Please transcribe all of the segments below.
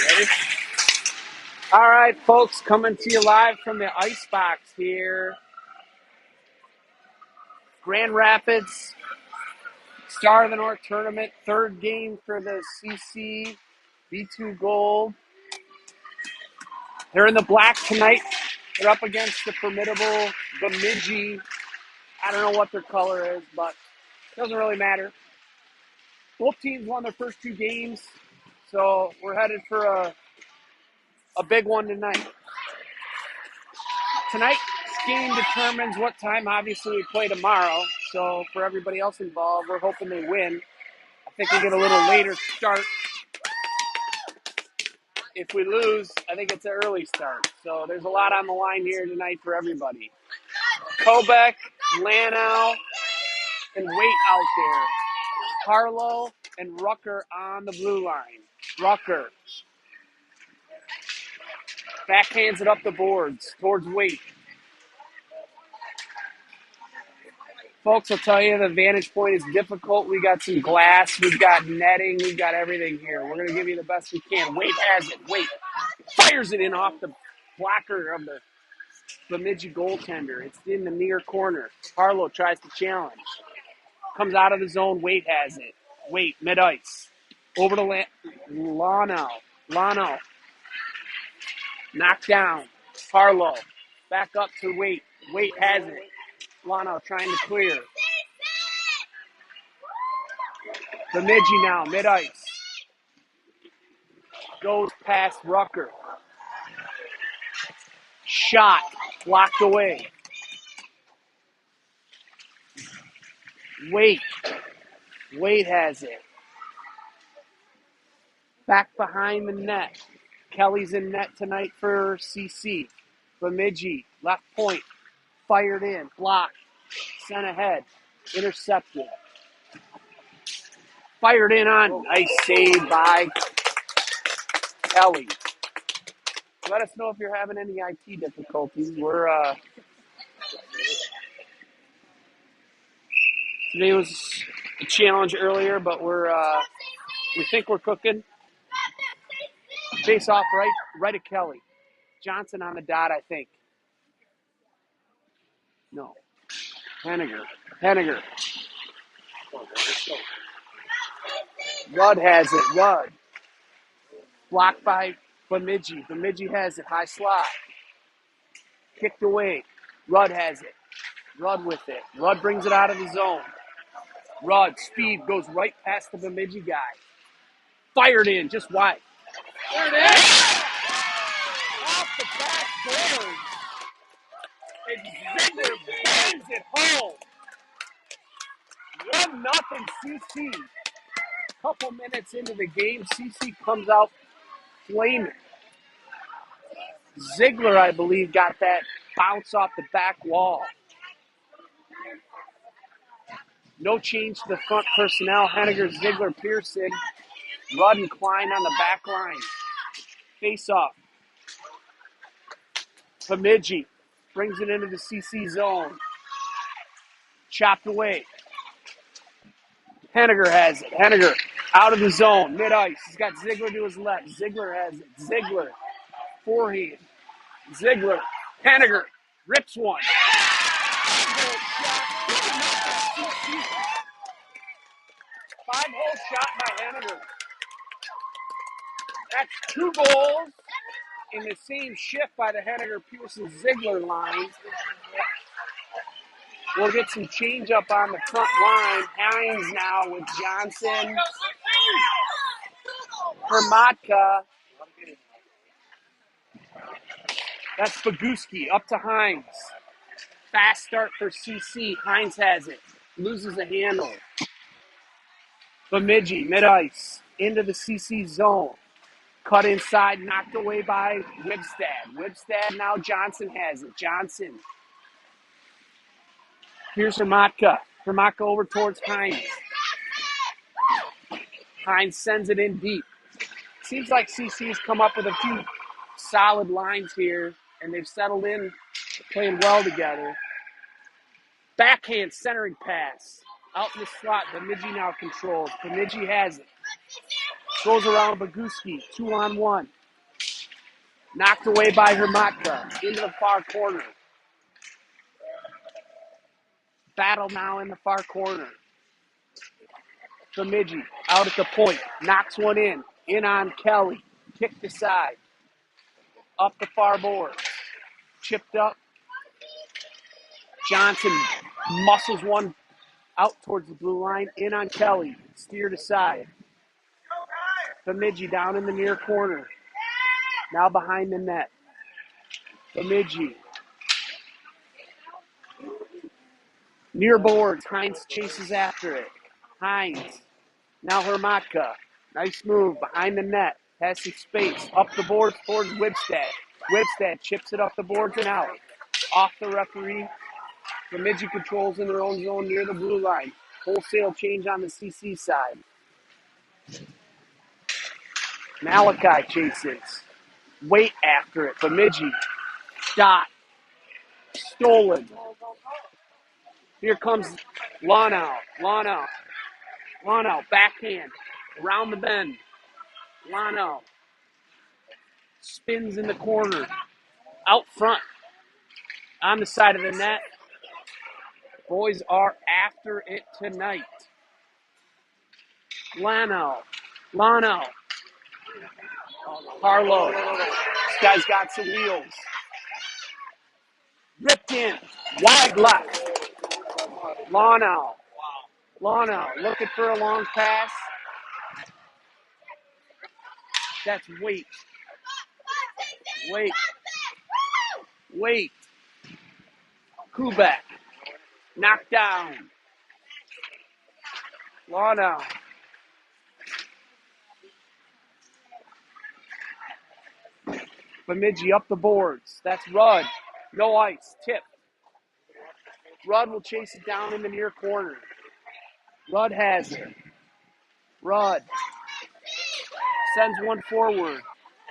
Ready? All right, folks, coming to you live from the ice box here. Grand Rapids, Star of the North tournament, third game for the CC B2 Gold. They're in the black tonight. They're up against the formidable Bemidji. I don't know what their color is, but it doesn't really matter. Both teams won their first two games, so we're headed for a big one tonight. Tonight's game determines what time, obviously, we play tomorrow. So for everybody else involved, we're hoping they win. I think we get a little later start. If we lose, I think it's an early start. So there's a lot on the line here tonight for everybody. Kobeck, Lanow, and Waite out there. Harlow and Rucker on the blue line. Rucker backhands it up the boards towards Waite. Folks, I'll tell you, the vantage point is difficult. We got some glass. We've got netting. We've got everything here. We're going to give you the best we can. Waite has it. Waite fires it in off the blocker of the Bemidji goaltender. It's in the near corner. Harlow tries to challenge. Comes out of the zone. Waite has it. Waite, mid-ice. Over to Lano. Lano. Knocked down. Harlow. Back up to Waite. Waite has it. Lano trying to clear. Bemidji now, mid-ice. Goes past Rucker. Shot. Blocked away. Waite. Waite has it. Back behind the net. Kelly's in net tonight for CC. Bemidji, left point. Fired in. Blocked. Sent ahead. Intercepted. Fired in on. Nice save by Kelly. Let us know if you're having any IT difficulties. Today was a challenge earlier, but we think we're cooking. Face off right at Kelly. Johnson on the dot, I think. No. Henniger. Rudd has it. Rudd. Blocked by Bemidji. Bemidji has it. High slot. Kicked away. Rudd has it. Rudd with it. Rudd brings it out of the zone. Rudd, speed, goes right past the Bemidji guy. Fired in, just wide. There it is! Off the back board. And Ziegler bangs it home. 1-0 CC. Couple minutes into the game, CC comes out flaming. Ziegler, I believe, got that bounce off the back wall. No change to the front personnel. Henniger, Ziegler, Pearson, Rudd, and Klein on the back line. Face off. Bemidji brings it into the CC zone. Chopped away. Henniger has it. Henniger out of the zone, mid-ice. He's got Ziegler to his left. Ziegler has it. Ziegler, forehand. Ziegler, Henniger, rips one. Five-hole shot by Henniger. That's 2 goals in the same shift by the Henniger-Pearson-Ziegler line. We'll get some change up on the front line. Hines now with Johnson. Hermatka. That's Faguski up to Hines. Fast start for CC. Hines has it. Loses a handle. Bemidji, mid-ice. Into the CC zone. Cut inside, knocked away by Wibstad. Wibstad now Johnson has it. Johnson. Here's Hermatka. Hermatka over towards Hines. Hines sends it in deep. Seems like CC's come up with a few solid lines here, and they've settled in, playing well together. Backhand centering pass. Out in the slot. Bemidji now controls. Bemidji has it. Goes around Boguski, 2-on-1. Knocked away by Hermatka into the far corner. Battle now in the far corner. Bemidji out at the point. Knocks one in. In on Kelly. Kicked aside. Up the far board. Chipped up. Johnson muscles one out towards the blue line. In on Kelly. Steered aside. Bemidji down in the near corner. Now behind the net. Bemidji. Near boards. Hines chases after it. Hines. Now Hermatka. Nice move. Behind the net. Has some space. Up the boards towards Wibstad. Wibstad chips it up the boards and out. Off the referee. Bemidji controls in their own zone near the blue line. Wholesale change on the CC side. Malachi chases. Wait after it. Bemidji. Dot. Stolen. Here comes Lanau. Lanau. Backhand. Around the bend. Lanau. Spins in the corner. Out front. On the side of the net. Boys are after it tonight. Lanau. Harlow. This guy's got some wheels. Ripped in. Wide left. Lanau looking for a long pass. That's Wait. Kubek. Knocked down. Lanau. Bemidji up the boards. That's Rudd. No ice. Tip. Rudd will chase it down in the near corner. Rudd has it. Rudd sends one forward.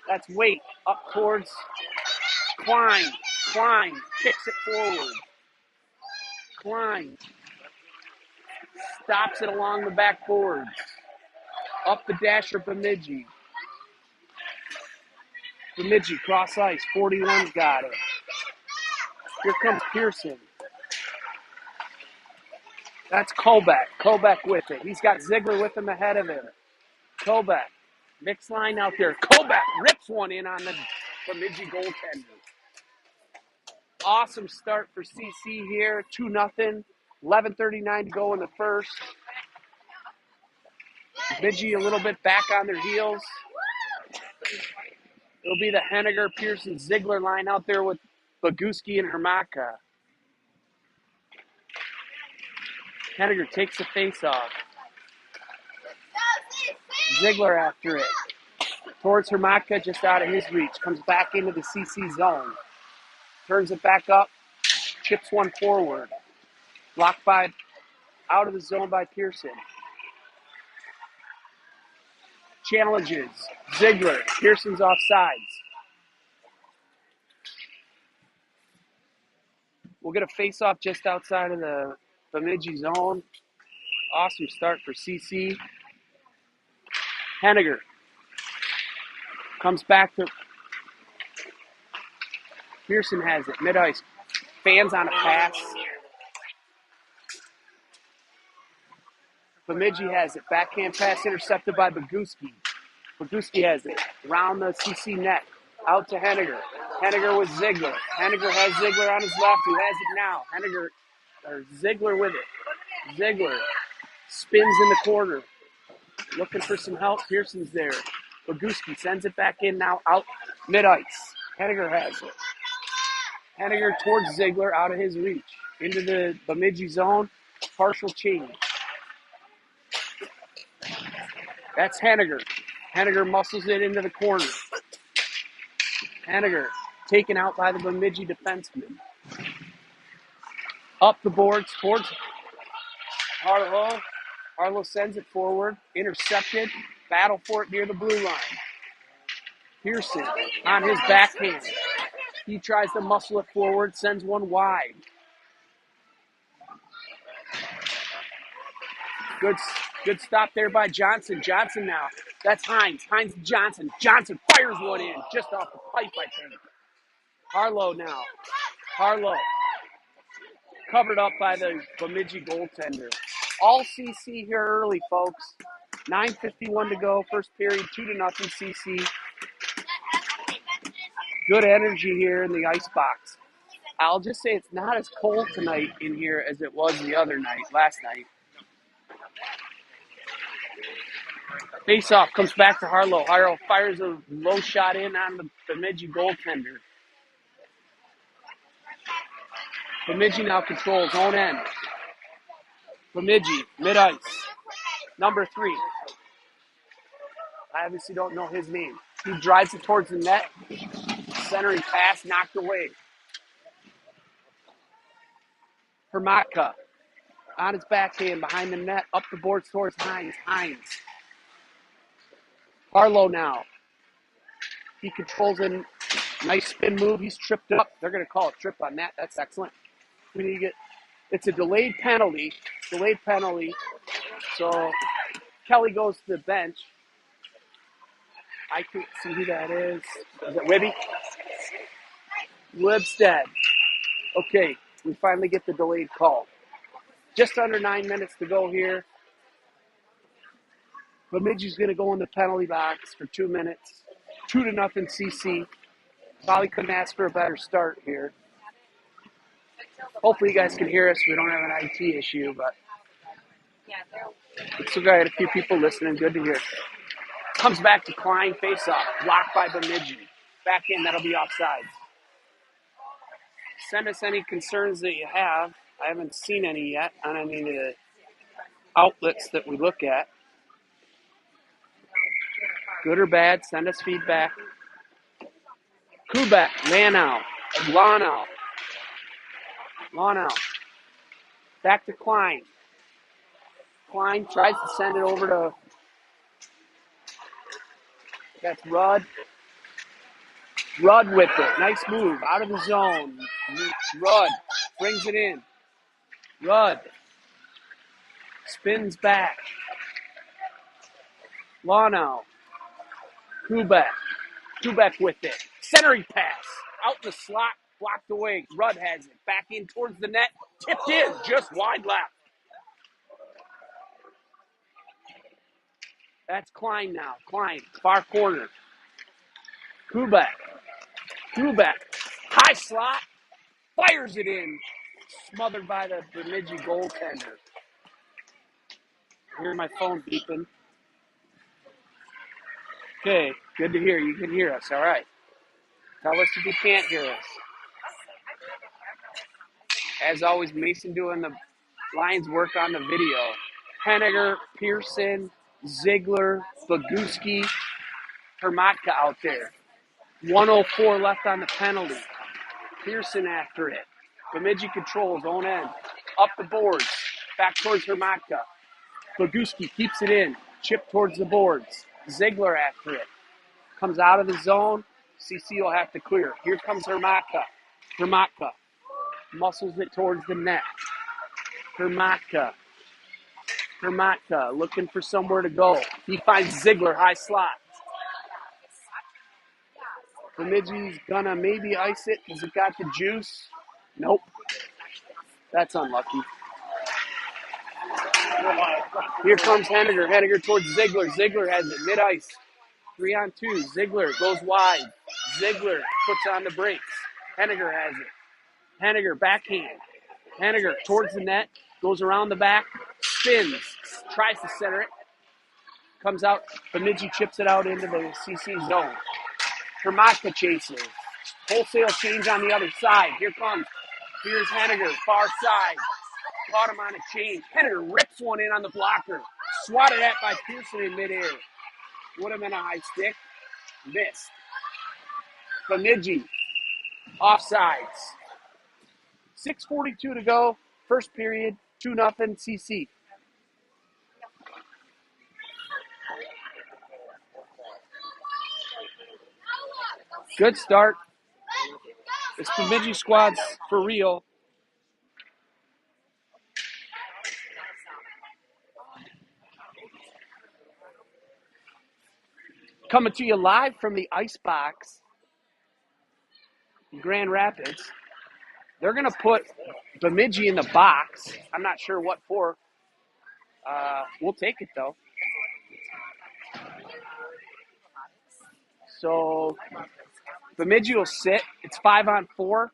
That's Wait. Up towards Klein. Kicks it forward. Klein stops it along the backboards. Up the dasher, Bemidji. Bemidji, cross ice. 41's got it. Here comes Pearson. That's Kobach. Kobach with it. He's got Ziegler with him ahead of him. Kobach. Mixed line out there. Kobach rips one in on the Bemidji goaltender. Awesome start for CC here. 2-0. 11:39 to go in the first. Bemidji a little bit back on their heels. It'll be the Henniger, Pearson, Ziegler line out there with Boguski and Hermatka. Henniger takes the face off. Ziegler after it. Towards Hermatka, just out of his reach. Comes back into the CC zone. Turns it back up. Chips one forward. Blocked by, out of the zone by Pearson. Challenges. Ziegler. Pearson's offsides. We'll get a face-off just outside of the Bemidji zone. Awesome start for CC. Henniger comes back to Pearson has it. Mid-ice. Fans on a pass. Bemidji has it. Backhand pass intercepted by Boguski. Boguski has it. Around the CC net. Out to Henniger. Henniger with Ziegler. Henniger has Ziegler on his left. Who has it now? Ziegler with it. Ziegler spins in the corner. Looking for some help. Pearson's there. Boguski sends it back in now. Out mid-ice. Henniger has it. Henniger towards Ziegler out of his reach. Into the Bemidji zone. Partial change. That's Henniger. Henniger muscles it into the corner. Henniger taken out by the Bemidji defenseman. Up the boards towards Harlow. Harlow sends it forward. Intercepted. Battle for it near the blue line. Pearson on his backhand. He tries to muscle it forward. Sends one wide. Good, good stop there by Johnson. Johnson now. That's Hines. Hines to Johnson. Johnson fires one in just off the pipe, I think. Harlow now. Harlow. Covered up by the Bemidji goaltender. All CC here early, folks. 9:51 to go. First period, 2-0 CC. Good energy here in the ice box. I'll just say it's not as cold tonight in here as it was the other night, last night. Face-off comes back to Harlow. Harlow fires a low shot in on the Bemidji goaltender. Bemidji now controls own end. Bemidji, mid-ice. Number 3. I obviously don't know his name. He drives it towards the net. Centering pass, knocked away. Hermatka on his backhand behind the net, up the boards towards Hines. Hines. Harlow now. He controls a nice spin move. He's tripped up. They're going to call a trip on that. That's excellent. We need to get. It's a delayed penalty. Delayed penalty. So Kelly goes to the bench. I can't see who that is. Is it Wibby? Wibstead. Okay, we finally get the delayed call. Just under 9 minutes to go here. Bemidji's going to go in the penalty box for 2 minutes. 2-0 CC. Probably couldn't ask for a better start here. Hopefully you guys can hear us. We don't have an IT issue, but we still got a few people listening. Good to hear. Comes back to Klein, face-off. Blocked by Bemidji. Back in, that'll be offsides. Send us any concerns that you have. I haven't seen any yet on any of the outlets that we look at. Good or bad, send us feedback. Kubek, Lanow, Lanow. Back to Klein. Klein tries to send it over to, that's Rudd. Rudd with it. Nice move. Out of the zone. Rudd brings it in. Rudd spins back. Lanow. Kubek. Kubek with it. Centering pass. Out in the slot. Blocked away. Rudd has it. Back in towards the net. Tipped in. Just wide left. That's Klein now. Klein. Far corner. Kubek. Kubek. High slot. Fires it in. Smothered by the Bemidji goaltender. Hear my phone beeping. Okay, good to hear. You can hear us. All right. Tell us if you can't hear us. As always, Mason doing the Lions work on the video. Henniger, Pearson, Ziegler, Boguski, Hermatka out there. 1:04 left on the penalty. Pearson after it. Bemidji controls own end. Up the boards. Back towards Hermatka. Boguski keeps it in. Chip towards the boards. Ziegler after it. Comes out of the zone. CC will have to clear. Here comes Hermatka. Hermatka muscles it towards the net. Hermatka looking for somewhere to go. He finds Ziegler, high slot. Bemidji's gonna maybe ice it. Has it got the juice? Nope. That's unlucky. Here comes Henniger. Henniger towards Ziegler. Ziegler has it mid-ice. 3-on-2. Ziegler goes wide. Ziegler puts on the brakes. Henniger has it. Henniger backhand. Henniger towards the net. Goes around the back. Spins. Tries to center it. Comes out. Bemidji chips it out into the CC zone. Hermatka chases. Wholesale change on the other side. Here comes. Here's Henniger. Far side. Caught him on a change. Henniger rips one in on the blocker. Swatted at by Pearson in midair. Would have been a high stick. Missed. Bemidji. Offsides. 6:42 to go. First period. 2-0 CC. Good start. This Bemidji squad's for real. Coming to you live from the ice box in Grand Rapids. They're going to put Bemidji in the box. I'm not sure what for. We'll take it, though. So Bemidji will sit. It's 5-on-4.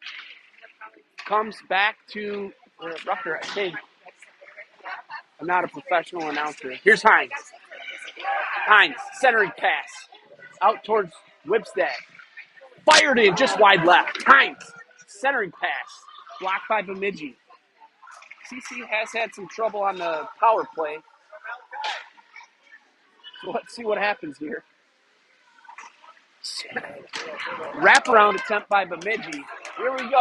Comes back to Rucker, I think. I'm not a professional announcer. Here's Hines. Hines, centering pass. Out towards Whipstead. Fired in, just wide left. Hines, centering pass. Blocked by Bemidji. CC has had some trouble on the power play. So let's see what happens here. Wraparound attempt by Bemidji. Here we go.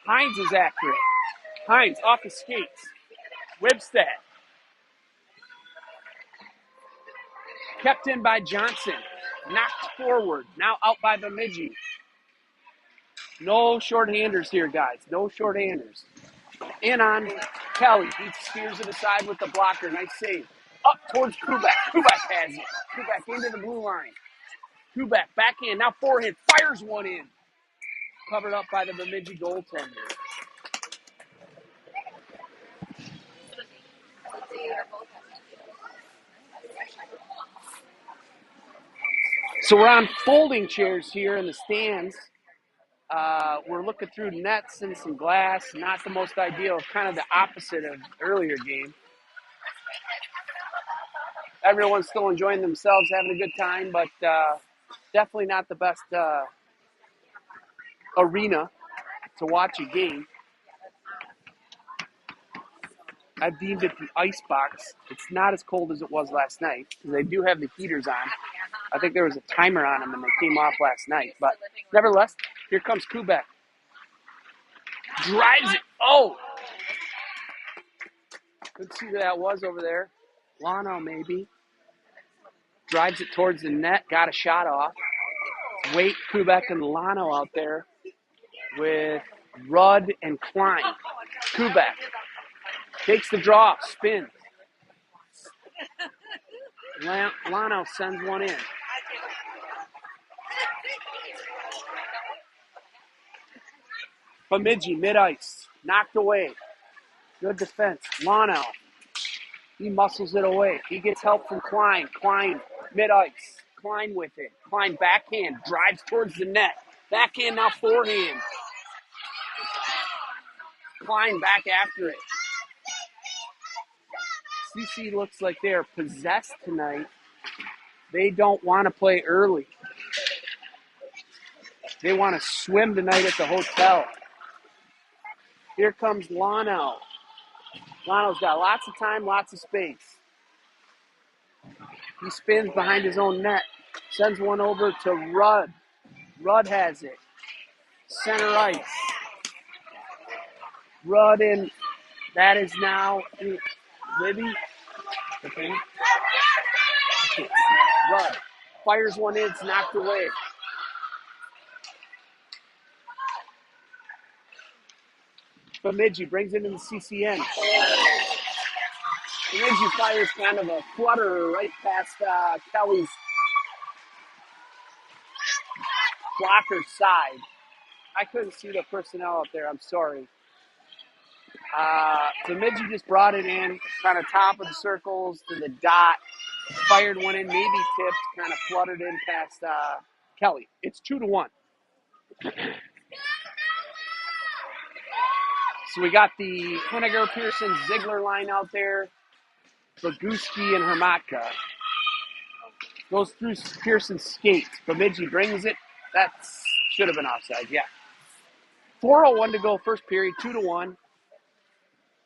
Hines is after it. Hines off the skates. Whipstead. Kept in by Johnson. Knocked forward. Now out by Bemidji. No shorthanders here, guys. No shorthanders. In on Kelly. He steers it aside with the blocker. Nice save. Up towards Kubek. Kubek has it. Kubek into the blue line. Kubek back in. Now forehand. Fires one in. Covered up by the Bemidji goaltender. So we're on folding chairs here in the stands. We're looking through nets and some glass. Not the most ideal. Kind of the opposite of earlier game. Everyone's still enjoying themselves, having a good time, but definitely not the best arena to watch a game. I've deemed it the ice box. It's not as cold as it was last night because they do have the heaters on. I think there was a timer on them and they came off last night. But nevertheless, here comes Kubek. Drives it. Oh! Couldn't see who that was over there. Lano, maybe. Drives it towards the net. Got a shot off. Wait, Kubek and Lano out there with Rudd and Klein. Kubek takes the draw. Spins. Lano sends one in. Bemidji, mid-ice. Knocked away. Good defense. Lano. He muscles it away. He gets help from Klein. Klein, mid-ice. Klein with it. Klein backhand. Drives towards the net. Backhand, now forehand. Klein back after it. CC looks like they are possessed tonight. They don't want to play early. They want to swim tonight at the hotel. Here comes Lano. Lano's got lots of time, lots of space. He spins behind his own net. Sends one over to Rudd. Rudd has it. Center ice. Rudd in. That is now Libby. Okay. Rudd fires one in. It's knocked away. Bemidji brings it into CCN. Bemidji fires kind of a flutter right past Kelly's blocker's side. I couldn't see the personnel up there. I'm sorry. Bemidji just brought it in, kind of top of the circles to the dot. Fired one in, maybe tipped, kind of fluttered in past Kelly. It's 2-1. So we got the Henniger, Pearson, Ziegler line out there. Boguski and Hermatka. Goes through Pearson's skates. Bemidji brings it. That should have been offside, yeah. 4:01 to go, first period, 2-1.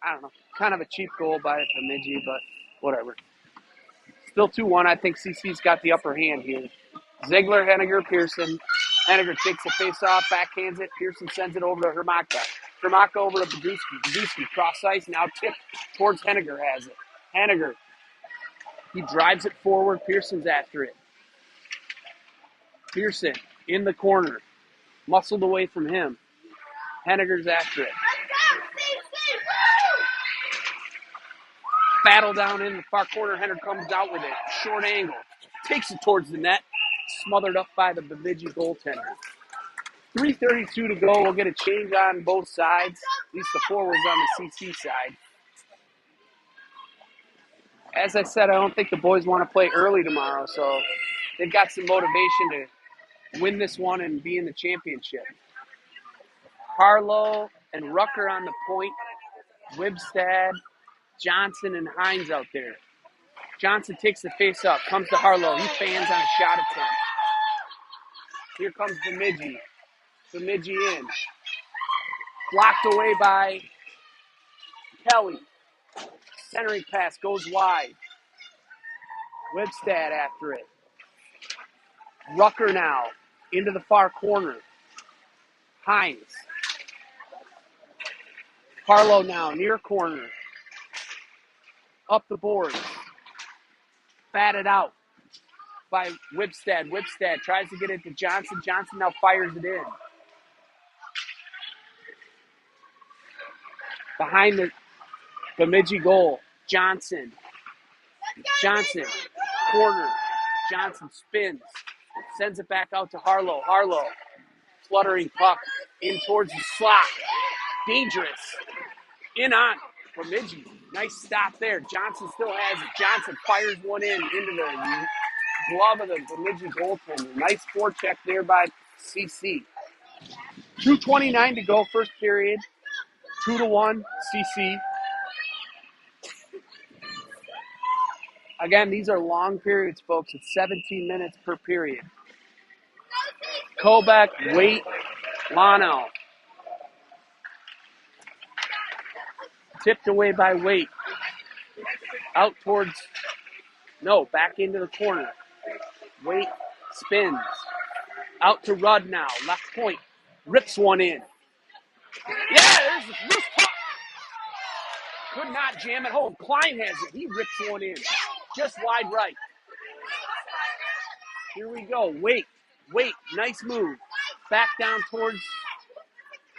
I don't know, kind of a cheap goal by Bemidji, but whatever. Still 2-1. I think CC's got the upper hand here. Ziegler, Henniger, Pearson. Henniger takes the face-off, backhands it. Pearson sends it over to Hermatka. Hermatka over to Boguski. Boguski cross ice, now tipped towards Henniger has it. Henniger. He drives it forward. Pearson's after it. Pearson in the corner. Muscled away from him. Henniger's after it. Battle down in the far corner. Henner comes out with it. Short angle. Takes it towards the net. Smothered up by the Bemidji goaltender. 3:32 to go. We'll get a change on both sides. At least the forwards on the CC side. As I said, I don't think the boys want to play early tomorrow, so they've got some motivation to win this one and be in the championship. Harlow and Rucker on the point. Wibstad, Johnson, and Hines out there. Johnson takes the face up, comes to Harlow. He fans on a shot attempt. Here comes Bemidji. Bemidji in. Blocked away by Kelly. Centering pass goes wide. Wibstad after it. Rucker now into the far corner. Hines. Harlow now near corner. Up the boards. Batted out by Wibstad. Wibstad tries to get it to Johnson. Johnson now fires it in. Behind the Bemidji goal, Johnson. Johnson, corner. Johnson spins. Sends it back out to Harlow. Harlow, fluttering puck in towards the slot. Dangerous. In on Bemidji. Nice stop there. Johnson still has it. Johnson fires one into the glove of the Bemidji goaltender. Nice forecheck there by CC. 2:29 to go, first period. 2-1 CC. Again, these are long periods, folks. It's 17 minutes per period. Kobach, Waite, Lano. Tipped away by Waite. Out towards, back into the corner. Waite spins. Out to Rudd now, left point. Rips one in. Yeah, there's the loose puck. Could not jam it home. Klein has it. He rips one in. Just wide right. Here we go. Waite. Nice move. Back down towards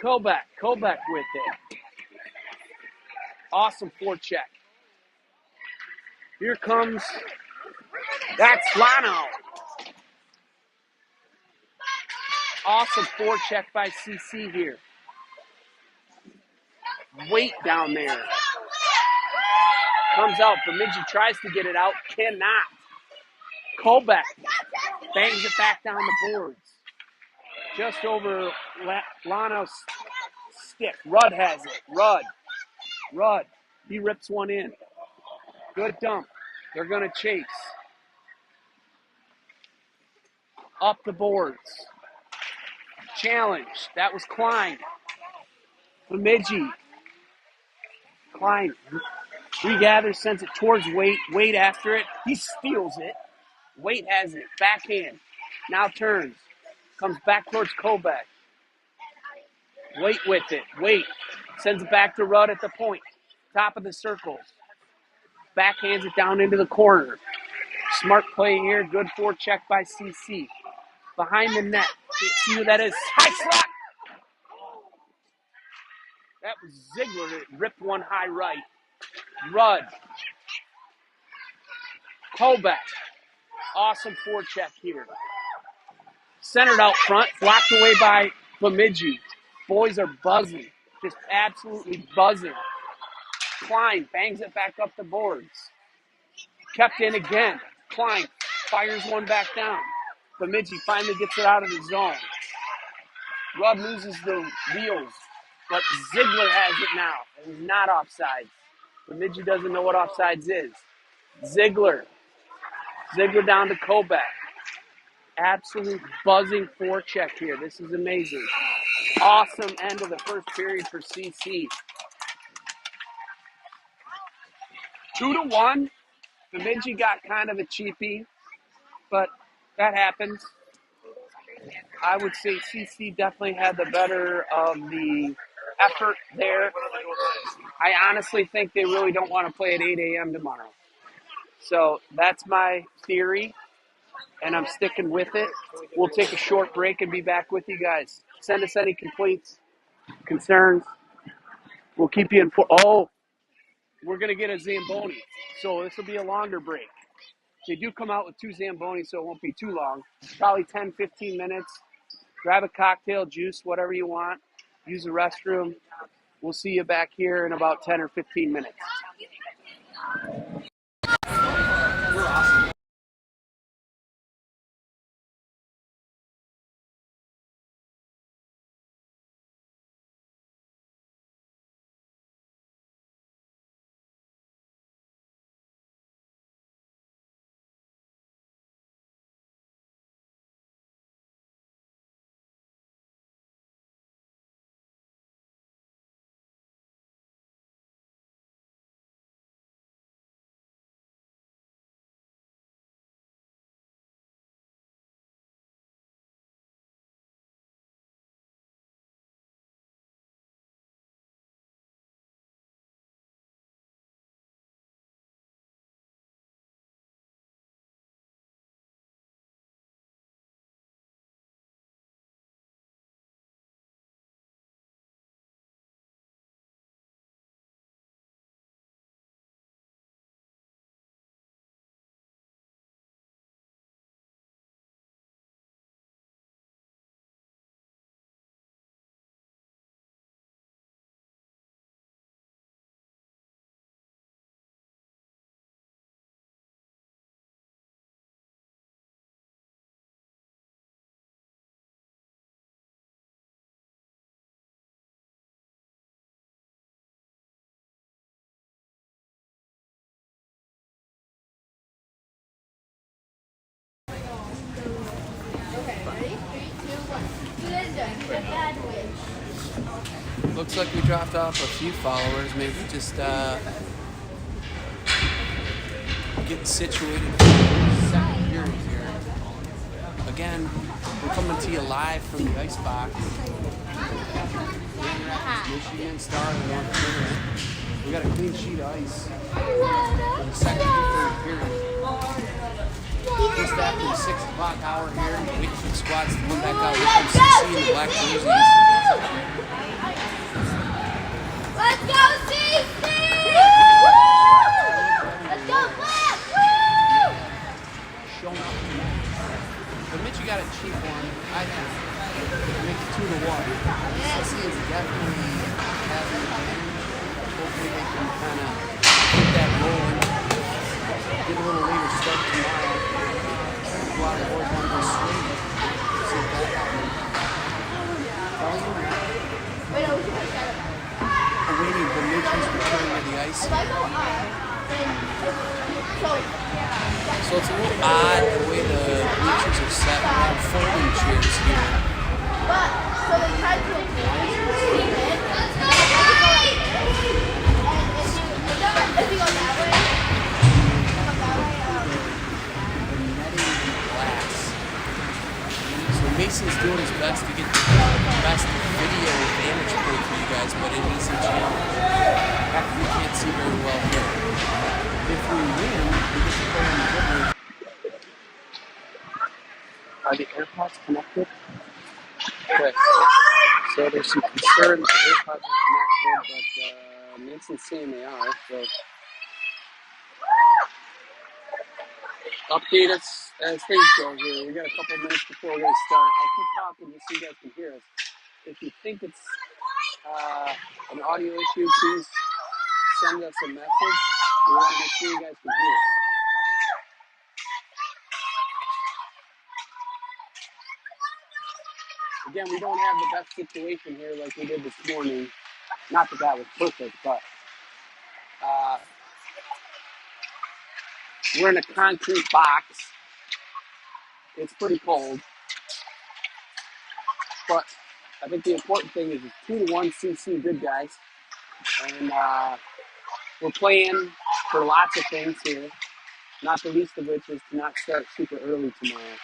Kobach. Kobach with it. Awesome forecheck. Here comes, that's Lano. Awesome forecheck by CC here. Waite down there. Comes out. Bemidji tries to get it out. Cannot. Kobach bangs it back down the boards. Just over Lano's stick. Rudd has it. Rudd. He rips one in. Good dump. They're going to chase. Up the boards. Challenge. That was Klein. Bemidji. Klein regathers, sends it towards Waite. Waite after it. He steals it. Waite has it. Backhand. Now turns. Comes back towards Kobach. Waite with it. Waite sends it back to Rudd at the point. Top of the circles. Backhands it down into the corner. Smart play here. Good forecheck by CC. Behind the net. See who that is. High slot. That was Ziegler that ripped one high right. Rudd. Kobach. Awesome forecheck here. Centered out front. Blocked away by Bemidji. Boys are buzzing. Just absolutely buzzing. Klein bangs it back up the boards. Kept in again. Klein fires one back down. Bemidji finally gets it out of the zone. Rudd loses the wheels, but Ziegler has it now. It is not offsides. Bemidji doesn't know what offsides is. Ziegler down to Kobach. Absolute buzzing forecheck here. This is amazing. Awesome end of the first period for CC. 2-1. Bemidji got kind of a cheapie, but that happens. I would say CC definitely had the better of the effort there. I honestly think they really don't want to play at 8 a.m. tomorrow. So that's my theory, and I'm sticking with it. We'll take a short break and be back with you guys. Send us any complaints, concerns. We'll keep you informed. Oh, we're going to get a Zamboni. So this will be a longer break. They do come out with 2 Zambonis, so it won't be too long. Probably 10, 15 minutes. Grab a cocktail, juice, whatever you want. Use the restroom. We'll see you back here in about 10 or 15 minutes. Looks like we dropped off a few followers. Maybe just getting situated for the second period here. Again, we're coming to you live from the ice box. Michigan Star of the North Tournament. We got a clean sheet of ice for the second and third period. Just after the 6 o'clock hour here, waiting for the squads to come back out. Here comes CC in the black jerseys. Let's go, CC! Let's go, Black! Showing up tonight. Bemidji got a cheap one. I think it makes 2-1. CC is definitely having an advantage. Hopefully they can kind of get that rolling. Get a little later start tomorrow. A lot of boys want to go straight. See if that happens. Wait, no, we can set it. Awaiting Bemidji's return to the ice. So it's a little odd the way the bleachers are set. We have folding chairs here. But, so they tried to make it. Let's go! And if you go that way, Mason's doing his best to get the best video vantage point for you guys, but it is a challenge. After we can't see very well here. If we win, we get to play on the river. Are the AirPods connected? Okay. So there's some concern that the AirPods are connected, but Mason's saying they are. So update us as things go here. We got a couple minutes before we're going to start. I'll keep talking just so you guys can hear us. If you think it's an audio issue, please send us a message. We want to make sure you guys can hear it. Again, we don't have the best situation here like we did this morning. Not that that was perfect, but we're in a concrete box. It's pretty cold. But I think the important thing is it's 2-1 CC good guys. And we're playing for lots of things here. Not the least of which is to not start super early tomorrow.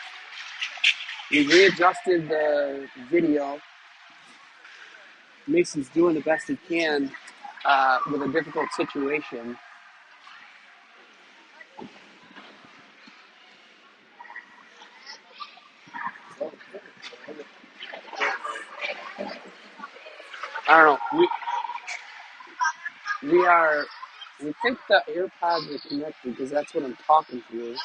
We readjusted the video. Mason's doing the best he can with a difficult situation. I don't know. We are I think the AirPods are connected because that's what I'm talking to.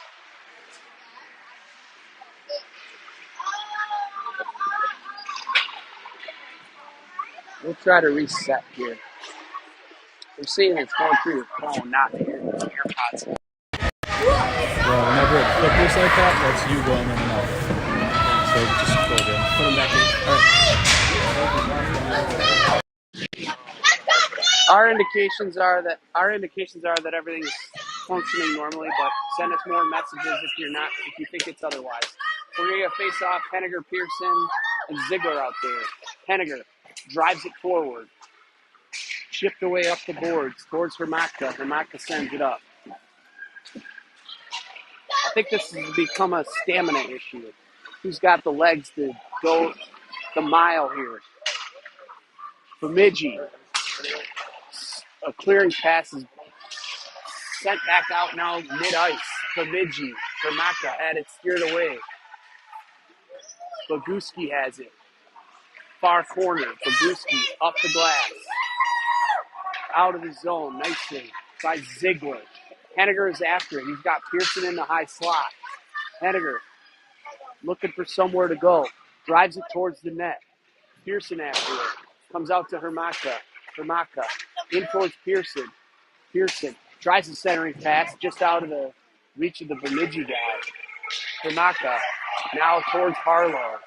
We'll try to reset here. I'm seeing it's going through your phone, not the AirPods. Yeah, whenever it flickers like that, that's you going in and out. So just go again. Put them back in. All right. Our indications are that everything's functioning normally, but send us more messages if you think it's otherwise. We're gonna face off Henniger, Pearson, and Ziegler out there. Henniger drives it forward, chipped away up the boards towards Hermatka. Hermatka sends it up. I think this has become a stamina issue. Who's got the legs to go the mile here? Bemidji. A clearing pass is sent back out now mid-ice. Bemidji. Hermatka had it steered away. Boguski has it. Far corner. Boguski up the glass. Out of the zone. Nice thing by Ziegler. Henniger is after it. He's got Pearson in the high slot. Henniger looking for somewhere to go. Drives it towards the net. Pearson after it. Comes out to Hermatka. Hermatka in towards Pearson. Pearson tries the centering pass just out of the reach of the Bemidji guy. Hermatka now towards Harlow.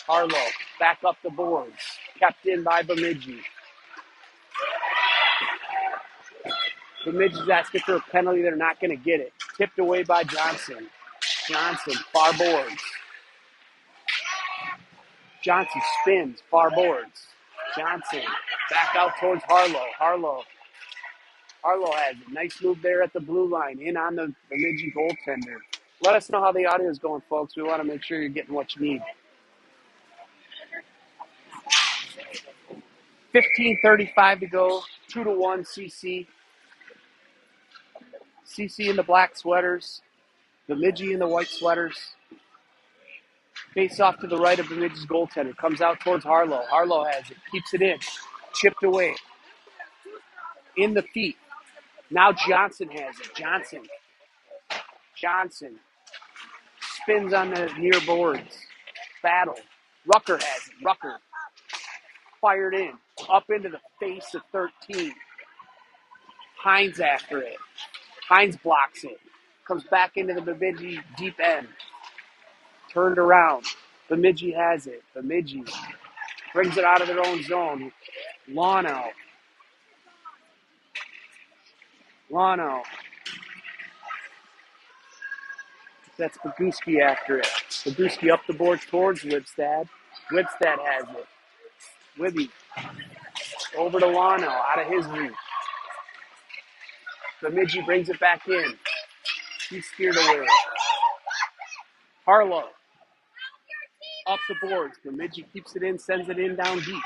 Harlow back up the boards. Kept in by Bemidji. Bemidji's asking for a penalty. They're not going to get it. Tipped away by Johnson. Johnson, far boards. Johnson spins, far boards. Johnson back out towards Harlow. Harlow has a nice move there at the blue line, in on the Bemidji goaltender. Let us know how the audio is going, folks. We want to make sure you're getting what you need. 15:35 to go. 2-1 CC. CC in the black sweaters. Bemidji in the white sweaters. Face off to the right of Bemidji's goaltender. Comes out towards Harlow. Harlow has it. Keeps it in. Chipped away. In the feet. Now Johnson has it. Johnson spins on the near boards. Battle. Rucker has it. Rucker fired in. Up into the face of 13. Hines after it. Hines blocks it. Comes back into the Bemidji deep end. Turned around. Bemidji has it. Bemidji brings it out of their own zone. Lano. That's Boguski after it. Boguski up the boards towards Wibstad. Wibstad has it. Wibby. Over to Lano. Out of his reach. Bemidji brings it back in. He's steered away. Harlow. Up the boards. Bemidji keeps it in, sends it in down deep.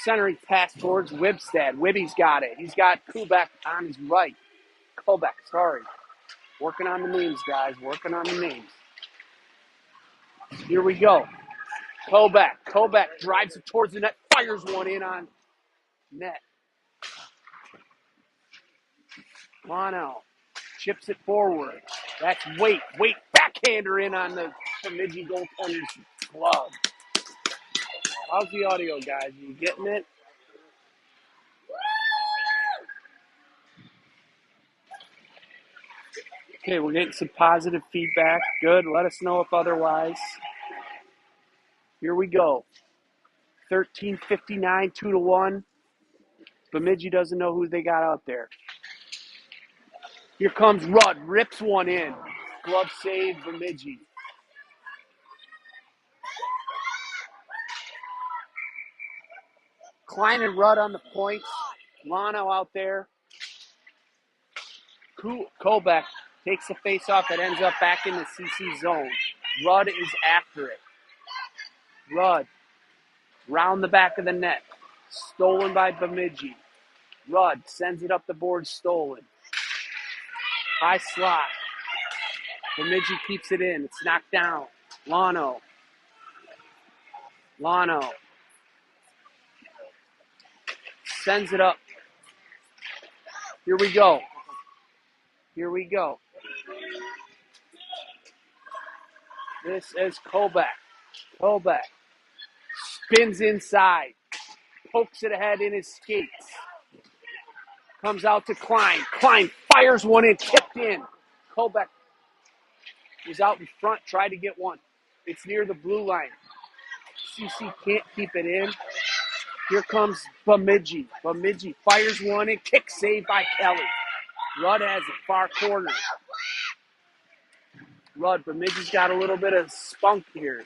Centering pass towards Wibstad. Wibby's got it. He's got Kubek on his right. Kobek, sorry. Working on the names, guys. Working on the names. Here we go. Kobek drives it towards the net. Fires one in on net. Mono chips it forward. That's Waite. Waite backhander in on the Bemidji goaltender's glove. How's the audio, guys? Are you getting it? Okay, we're getting some positive feedback. Good. Let us know if otherwise. Here we go. 13:59, 2-1. Bemidji doesn't know who they got out there. Here comes Rudd. Rips one in. Glove save, Bemidji. Klein and Rudd on the points. Lano out there. Kobek takes the face-off that ends up back in the CC zone. Rudd is after it. Rudd, round the back of the net. Stolen by Bemidji. Rudd sends it up the board, stolen. High slot. Bemidji keeps it in. It's knocked down. Lano. Sends it up. Here we go. Here we go. This is Kobach. Kobach spins inside. Pokes it ahead in his skates. Comes out to Klein. Klein fires one in, tipped in. Kobach was out in front, tried to get one. It's near the blue line. CC can't keep it in. Here comes Bemidji. Bemidji fires one in, kick saved by Kelly. Rudd has it, far corner. Rudd, Bemidji's got a little bit of spunk here.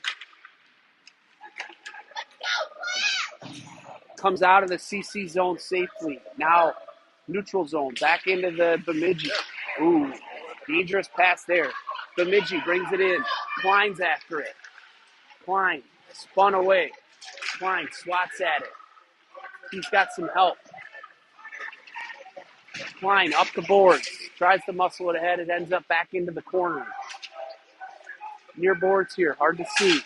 Comes out of the CC zone safely. Now, neutral zone, back into the Bemidji. Ooh, dangerous pass there. Bemidji brings it in. Klein's after it. Klein spun away. Klein swats at it. He's got some help. Klein up the boards. Tries to muscle it ahead. It ends up back into the corner. Near boards here. Hard to see.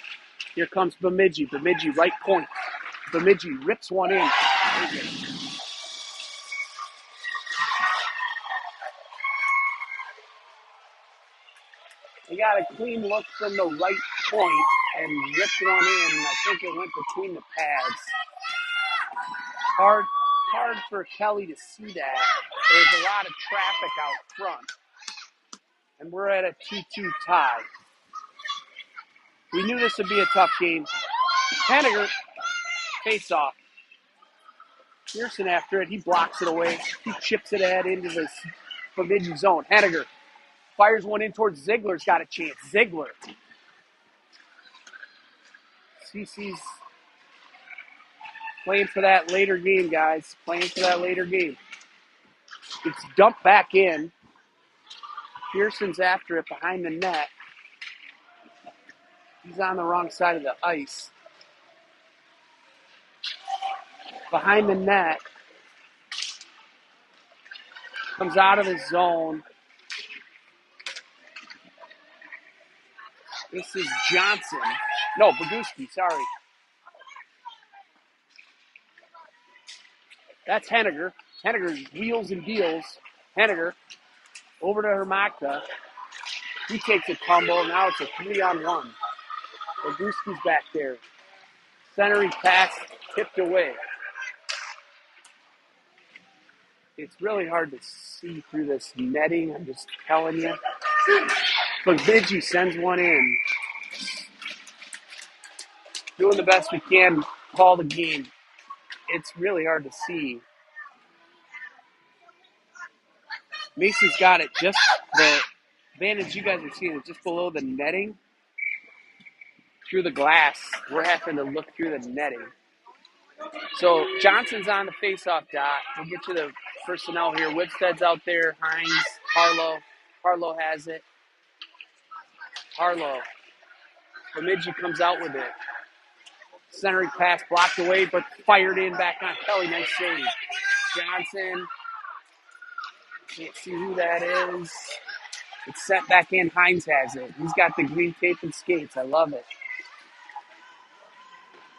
Here comes Bemidji. Bemidji right point. Bemidji rips one in. He got a clean look from the right point and ripped one in. I think it went between the pads. Hard for Kelly to see that. There's a lot of traffic out front. And we're at a 2-2 tie. We knew this would be a tough game. Henniger, face off. Pearson after it. He blocks it away. He chips it ahead into the Bemidji zone. Henniger fires one in towards Ziegler's got a chance. Ziegler. CC's playing for that later game, guys. Playing for that later game. It's dumped back in. Pearson's after it behind the net. He's on the wrong side of the ice. Behind the net. Comes out of the zone. This is Johnson. No, Boguski, sorry. That's Henniger. Henniger wheels and deals. Henniger over to Hermachta. He takes a tumble. Now it's a 3-on-1. Boguski's back there. Centering pass tipped away. It's really hard to see through this netting. I'm just telling you. Bemidji sends one in. Doing the best we can, call the game. It's really hard to see. Mason's got it just the advantage you guys are seeing is just below the netting. Through the glass, we're having to look through the netting. So Johnson's on the face-off dot. We'll get you the personnel here. Whipstead's out there. Hines, Harlow. Harlow has it. Harlow. Bemidji comes out with it. Centering pass blocked away, but fired in back on Kelly. Nice save. Johnson. Can't see who that is. It's set back in. Hines has it. He's got the green tape and skates. I love it.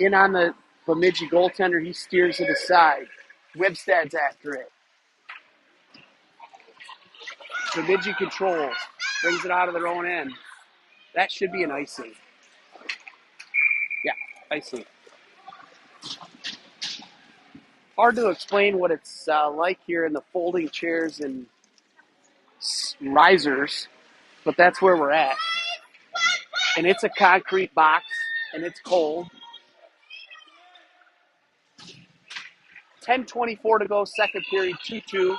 In on the Bemidji goaltender. He steers to the side. Webstad's after it. Bemidji controls. Brings it out of their own end. That should be an icing. Yeah, icing. Hard to explain what it's like here in the folding chairs and risers, but that's where we're at. And it's a concrete box, and it's cold. 10:24 to go, second period, 2-2.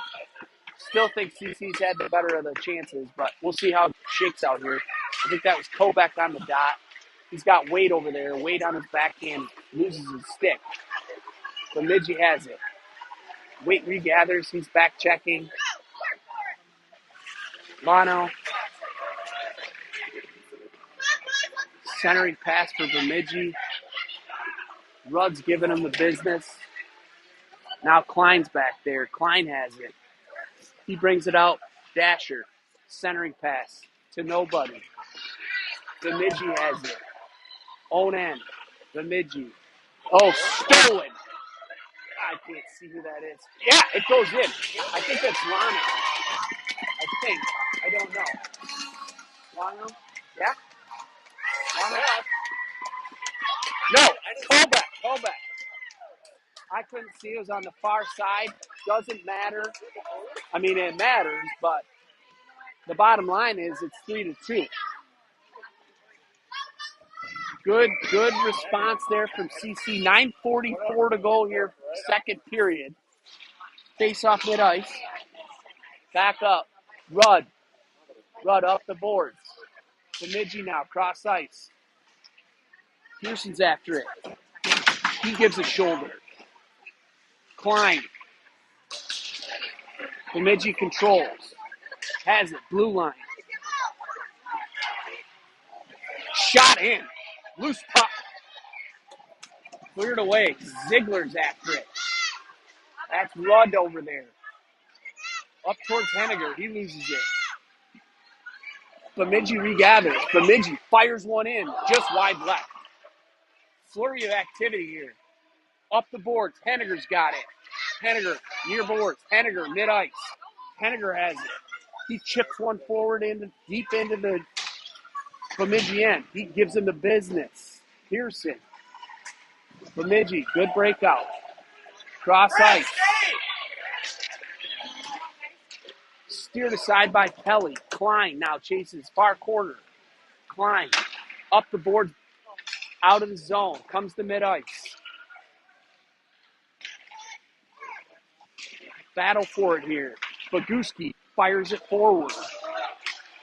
Still think CC's had the better of the chances, but we'll see how it shakes out here. I think that was Kobach on the dot. He's got Wade over there. Wade on his backhand loses his stick. Bemidji has it. Wade regathers. He's back checking. Lano. Centering pass for Bemidji. Rudd's giving him the business. Now Klein's back there. Klein has it. He brings it out. Dasher. Centering pass to nobody. Bemidji has it. Own end. Bemidji. Oh, stolen. I can't see who that is. Yeah, it goes in. I think that's Lano. I think. I don't know. Lano? Yeah? Lano? No, call back. I couldn't see. It was on the far side. Doesn't matter. I mean, it matters, but the bottom line is it's 3-2. Good response there from CC. 9:44 to go here, second period. Face off mid ice. Back up. Rudd up the boards. Bemidji now, cross ice. Pearson's after it. He gives a shoulder. Klein. Bemidji controls. Has it. Blue line. Shot in. Loose puck. Cleared away. Ziegler's after it. That's Rudd over there. Up towards Henniger. He loses it. Bemidji regathers. Bemidji fires one in. Just wide left. Flurry of activity here. Up the boards. Henniger's got it. Henniger near boards. Henniger mid-ice. Henniger has it. He chips one forward deep into the Bemidji end. He gives him the business. Pearson. Bemidji, good breakout. Cross ice. Steered aside by Kelly. Klein now chases far corner. Klein up the board, out of the zone. Comes to mid-ice. Battle for it here. Boguski fires it forward.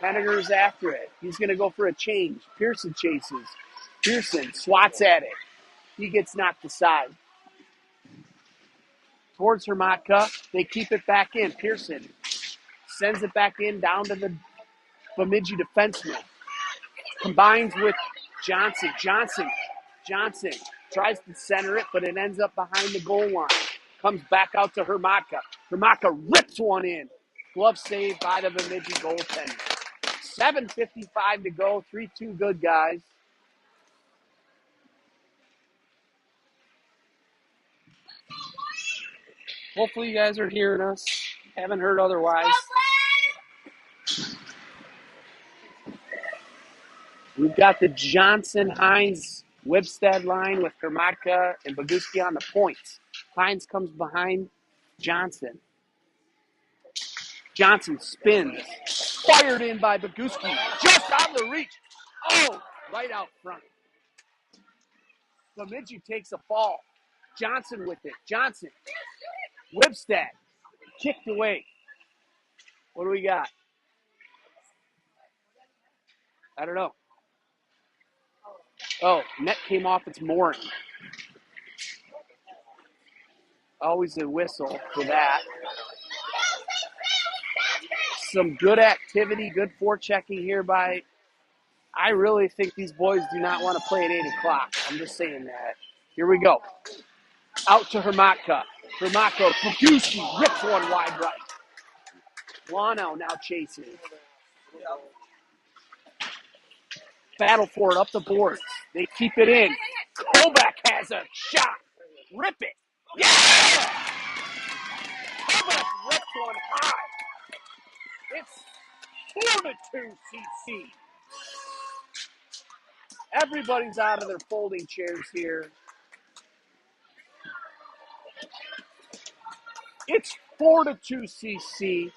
Henniger's after it. He's going to go for a change. Pearson chases. Pearson swats at it. He gets knocked aside. Towards Hermatka. They keep it back in. Pearson sends it back in down to the Bemidji defenseman. Combines with Johnson. Johnson tries to center it, but it ends up behind the goal line. Comes back out to Hermatka. Hermatka rips one in. Glove saved by the Bemidji goaltender. 7:55 to go. 3-2 good guys. Hopefully you guys are hearing us. Haven't heard otherwise. We've got the Johnson, Hines, Wibstad line with Hermatka and Boguski on the points. Hines comes behind Johnson. Johnson spins. Fired in by Boguski. Just out of the reach. Oh, right out front. Bemidji takes a fall. Johnson with it. Johnson. Wibstad. Kicked away. What do we got? I don't know. Oh, net came off its mooring. Always a whistle for that. Some good activity, good forechecking here by... I really think these boys do not want to play at 8 o'clock. I'm just saying that. Here we go. Out to Hermatka. Hermatka, Boguski rips one wide right. Lano now chasing. Battle for it up the boards. They keep it in. Kovac has a shot. Rip it. Yeah! Kovac rips one high. It's 4-2 CC. Everybody's out of their folding chairs here. It's 4-2 CC.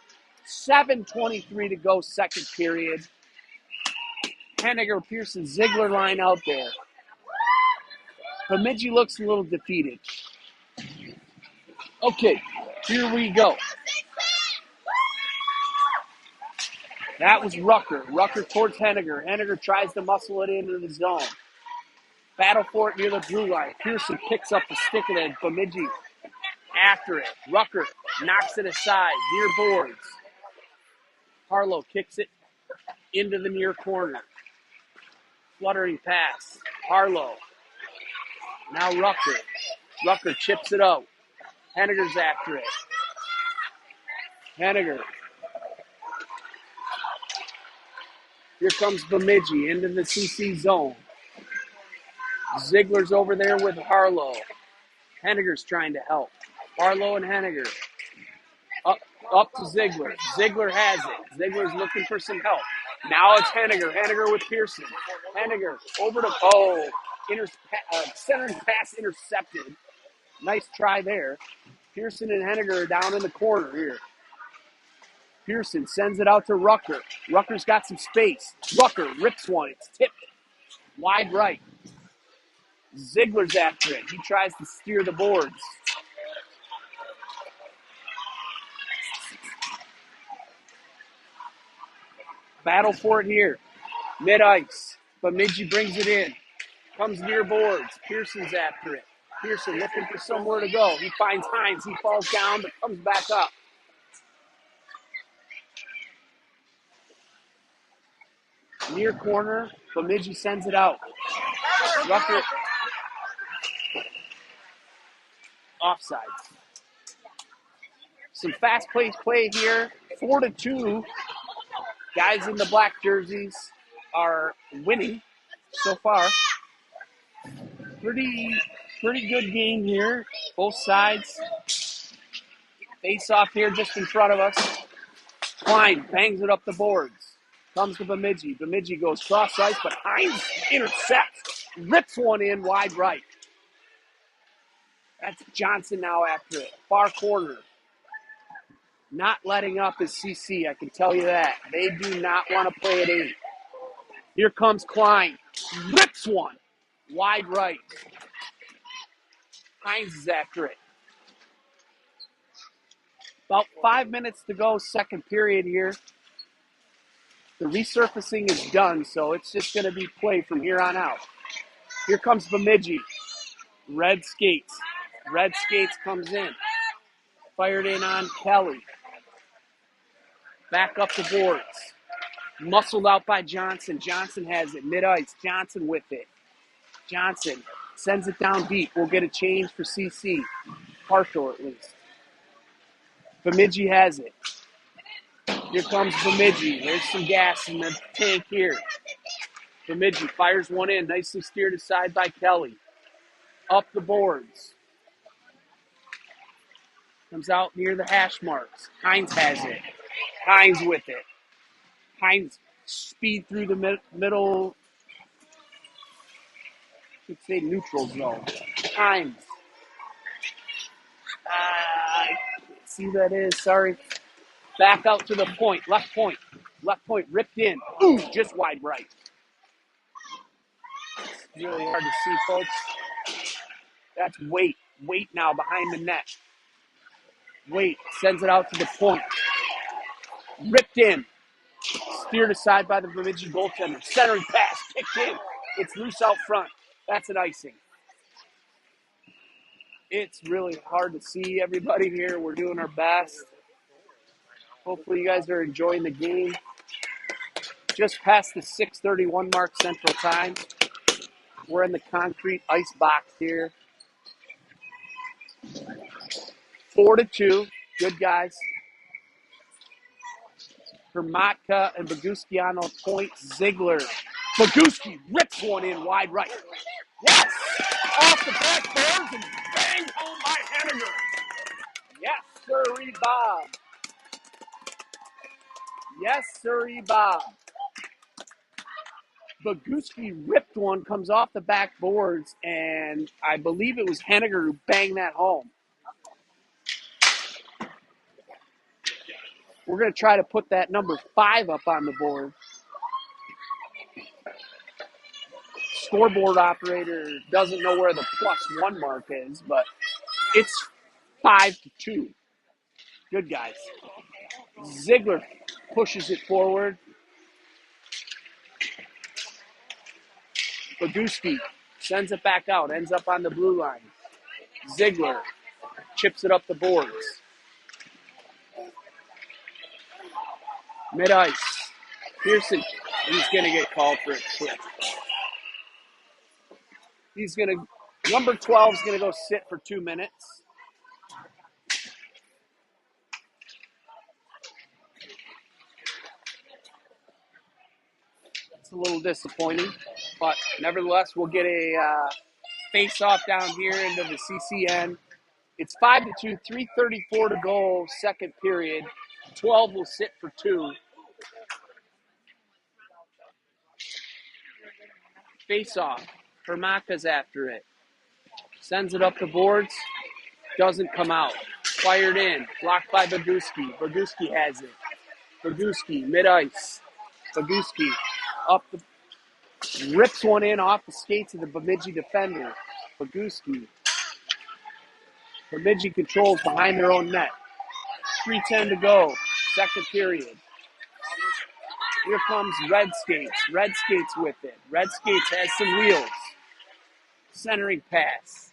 7:23 to go, second period. Henniger, Pearson, Ziegler line out there. Bemidji looks a little defeated. Okay, here we go. That was Rucker. Rucker towards Henniger. Henniger tries to muscle it into the zone. Battle for it near the blue line. Pearson picks up the stick of it. Bemidji after it. Rucker knocks it aside. Near boards. Harlow kicks it into the near corner. Fluttering pass. Harlow. Now Rucker. Rucker chips it out. Henniger's after it. Henniger. Here comes Bemidji into the CC zone. Ziegler's over there with Harlow. Henniger's trying to help. Barlow and Henniger. Up to Ziegler. Ziegler has it. Ziegler's looking for some help. Now it's Henniger. Henniger with Pearson. Henniger over to centering pass intercepted. Nice try there. Pearson and Henniger are down in the corner here. Pearson sends it out to Rucker. Rucker's got some space. Rucker rips one. It's tipped wide right. Ziegler's after it. He tries to steer the boards. Battle for it here. Mid-ice. Bemidji brings it in. Comes near boards. Pearson's after it. Pearson looking for somewhere to go. He finds Hines. He falls down but comes back up. Near corner. Bemidji sends it out. Rucker. Offsides. Some fast-paced play here. 4-2. Guys in the black jerseys are winning so far. Pretty good game here. Both sides. Face off here just in front of us. Klein bangs it up the boards. Comes to Bemidji. Bemidji goes cross ice, but Hines intercepts. Rips one in wide right. That's Johnson now after it. Far corner. Not letting up is CC, I can tell you that. They do not want to play at 8. Here comes Klein. Rips one. Wide right. Hines is after it. About 5 minutes to go, second period here. The resurfacing is done, so it's just going to be play from here on out. Here comes Bemidji. Red skates. Red skates comes in. Fired in on Kelly. Back up the boards. Muscled out by Johnson. Johnson has it. Mid-ice. Johnson with it. Johnson sends it down deep. We'll get a change for CC. Partial at least. Bemidji has it. Here comes Bemidji. There's some gas in the tank here. Bemidji fires one in. Nicely steered aside by Kelly. Up the boards. Comes out near the hash marks. Hines has it. Hines with it. Hines speed through the middle. I should say neutral zone. Hines. See who that is. Sorry. Back out to the point. Left point. Left point ripped in. Ooh, just wide right. It's really hard to see, folks. That's Waite. Waite now behind the net. Waite sends it out to the point. Ripped in. Steered aside by the Bemidji goaltender. Centering pass. Kicked in. It's loose out front. That's an icing. It's really hard to see everybody here. We're doing our best. Hopefully you guys are enjoying the game. Just past the 6:31 mark Central Time. We're in the concrete ice box here. 4-2. Good guys. Hermatka and Boguski on point. Ziegler. Boguski rips one in wide right. Yes! Off the backboards and banged home by Henniger. Yes, sirree, Bob. Yes, sirree, Bob. Boguski ripped one, comes off the backboards, and I believe it was Henniger who banged that home. We're going to try to put that number 5 up on the board. Scoreboard operator doesn't know where the +1 mark is, but it's 5-2. Good guys. Ziegler pushes it forward. Boguski sends it back out, ends up on the blue line. Ziegler chips it up the boards. Mid-ice. Pearson, he's going to get called for a trip. Number 12 is going to go sit for 2 minutes. It's a little disappointing, but nevertheless, we'll get a face-off down here into the CCN. It's 5-2, 3:34 to go, second period. 12 will sit for 2. Face off. Hermaka's after it. Sends it up the boards. Doesn't come out. Fired in. Blocked by Boguski. Boguski has it. Boguski, mid-ice. Boguski up the, rips one in off the skates of the Bemidji defender. Boguski. Bemidji controls behind their own net. 3:10 to go. Second period. Here comes Red Skates. Red Skates with it. Red Skates has some wheels. Centering pass.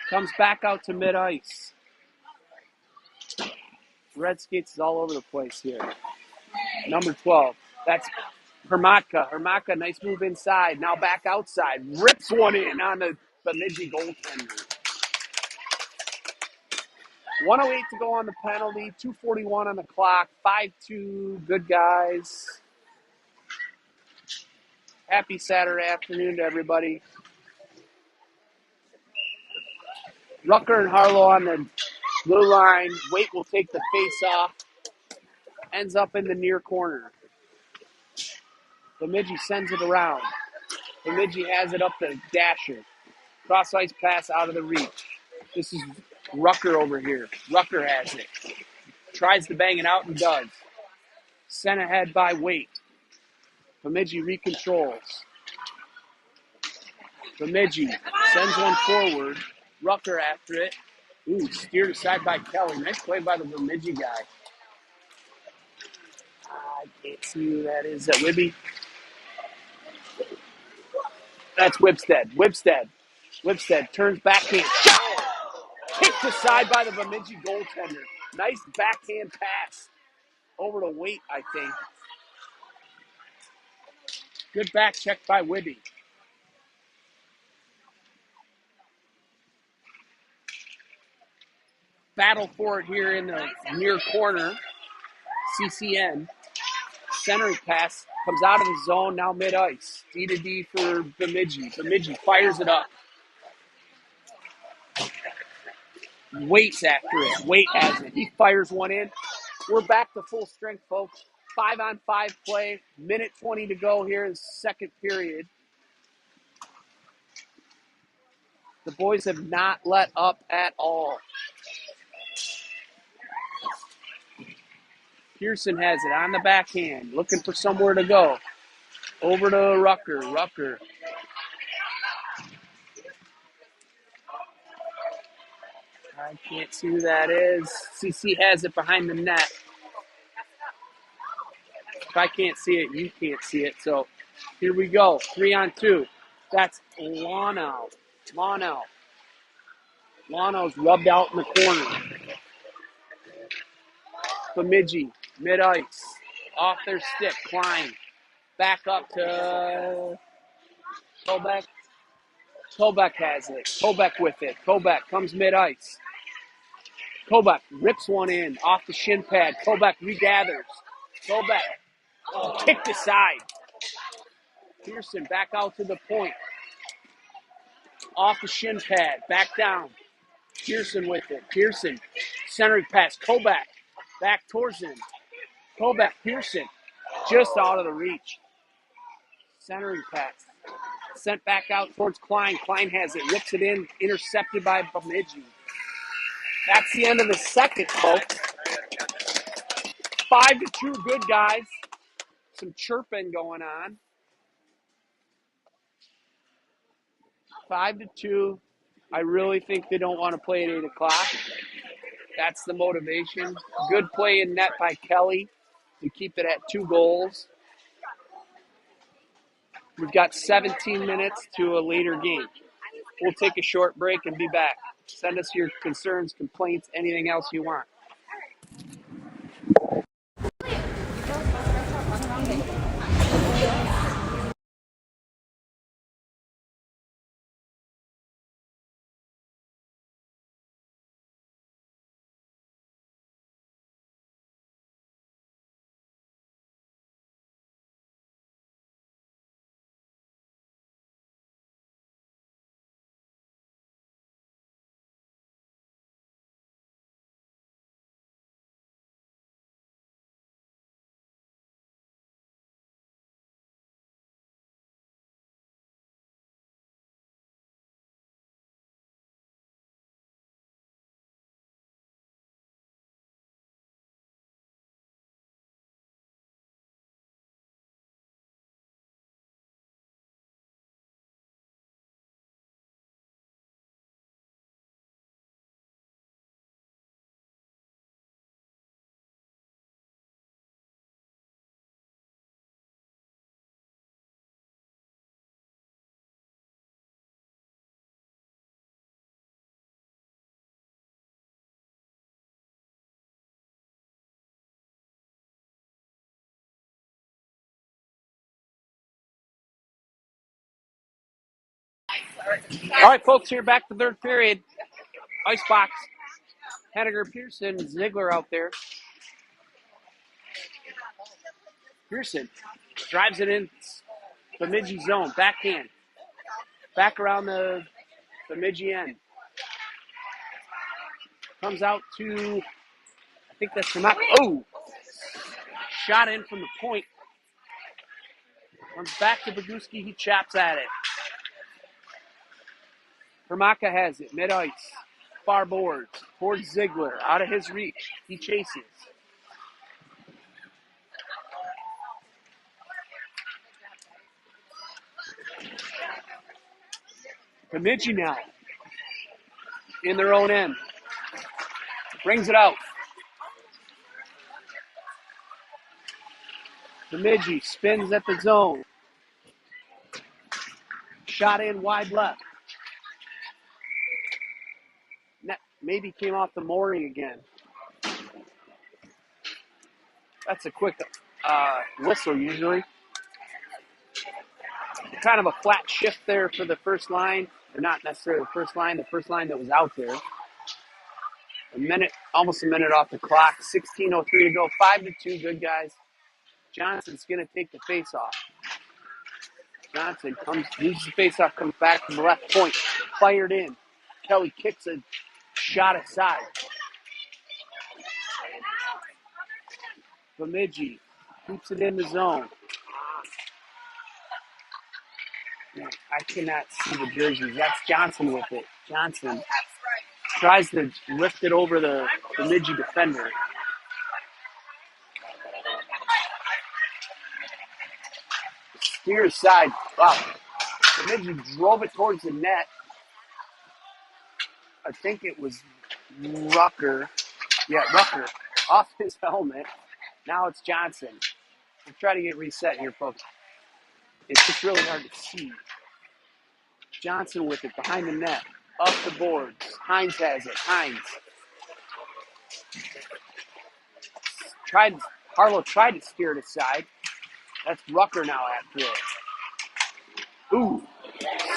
Comes back out to mid-ice. Red Skates is all over the place here. Number 12. That's Hermatka. Hermatka, nice move inside. Now back outside. Rips one in on the Bemidji goaltender. 1:08 to go on the penalty. 2:41 on the clock. 5-2. Good guys. Happy Saturday afternoon to everybody. Rucker and Harlow on the blue line. Waite will take the face off. Ends up in the near corner. Bemidji sends it around. Bemidji has it up to Dasher. Cross ice pass out of the reach. This is Rucker over here. Rucker has it. Tries to bang it out and does. Sent ahead by Waite. Bemidji recontrols. Bemidji sends one forward. Rucker after it. Ooh, steered aside by Kelly. Nice play by the Bemidji guy. I can't see who that is. Is that Wibby? That's Whipstead. Whipstead turns backhand. Shot! Kicked aside by the Bemidji goaltender. Nice backhand pass over to Waite, I think. Good back check by Wibby. Battle for it here in the near corner. CCN. Centering pass comes out of the zone, now mid-ice. D to D for Bemidji. Bemidji fires it up. Waite's after it. Waite has it. He fires one in. We're back to full strength, folks. 5-on-5 play. Minute 20 to go here in the second period. The boys have not let up at all. Pearson has it on the backhand, looking for somewhere to go. Over to Rucker. Rucker. I can't see who that is. CC has it behind the net. If I can't see it, you can't see it. So here we go. 3-on-2. That's Lano. Lano's rubbed out in the corner. Bemidji, mid-ice. Off their stick. Klein. Back up to Kobeck. Kobeck has it. Kobeck with it. Kobeck comes mid-ice. Kobeck rips one in off the shin pad. Kobeck regathers. Kobeck kicked aside. Pearson back out to the point. Off the shin pad. Back down. Pearson with it. Pearson. Centering pass. Kobeck. Back towards him. Kobeck. Pearson. Just out of the reach. Centering pass. Sent back out towards Klein. Klein has it. Rips it in. Intercepted by Bemidji. That's the end of the second, folks. 5-2, good guys. Some chirping going on. 5-2. I really think they don't want to play at 8 o'clock. That's the motivation. Good play in net by Kelly to keep it at 2 goals. We've got 17 minutes to a later game. We'll take a short break and be back. Send us your concerns, complaints, anything else you want. All right, folks, here back to third period. Icebox. Henniger, Pearson, Ziegler out there. Pearson drives it in Bemidji zone. Backhand. Back around the Bemidji end. Comes out to, I think that's the knock. Oh! Shot in from the point. Comes back to Boguski. He chaps at it. Hermaka has it. Mid-ice. Far boards. Towards Ziegler. Out of his reach. He chases. Bemidji now. In their own end. Brings it out. Bemidji spins at the zone. Shot in wide left. Net maybe came off the mooring again. That's a quick whistle usually. Kind of a flat shift there for the first line. Or not necessarily the first line that was out there. Almost a minute off the clock. 16:03 to go. 5-2. Good guys. Johnson's going to take the face-off. Johnson uses the face-off, comes back from the left point. Fired in. Kelly kicks a shot aside. Bemidji keeps it in the zone. I cannot see the jerseys. That's Johnson with it. Johnson tries to lift it over the Bemidji defender. Steers side. Wow. Bemidji drove it towards the net. I think it was Rucker. Yeah, Rucker. Off his helmet. Now it's Johnson. We'll try to get reset here, folks. It's just really hard to see. Johnson with it behind the net. Up the boards. Hines has it. Hines. Harlow tried to steer it aside. That's Rucker now after it. Ooh.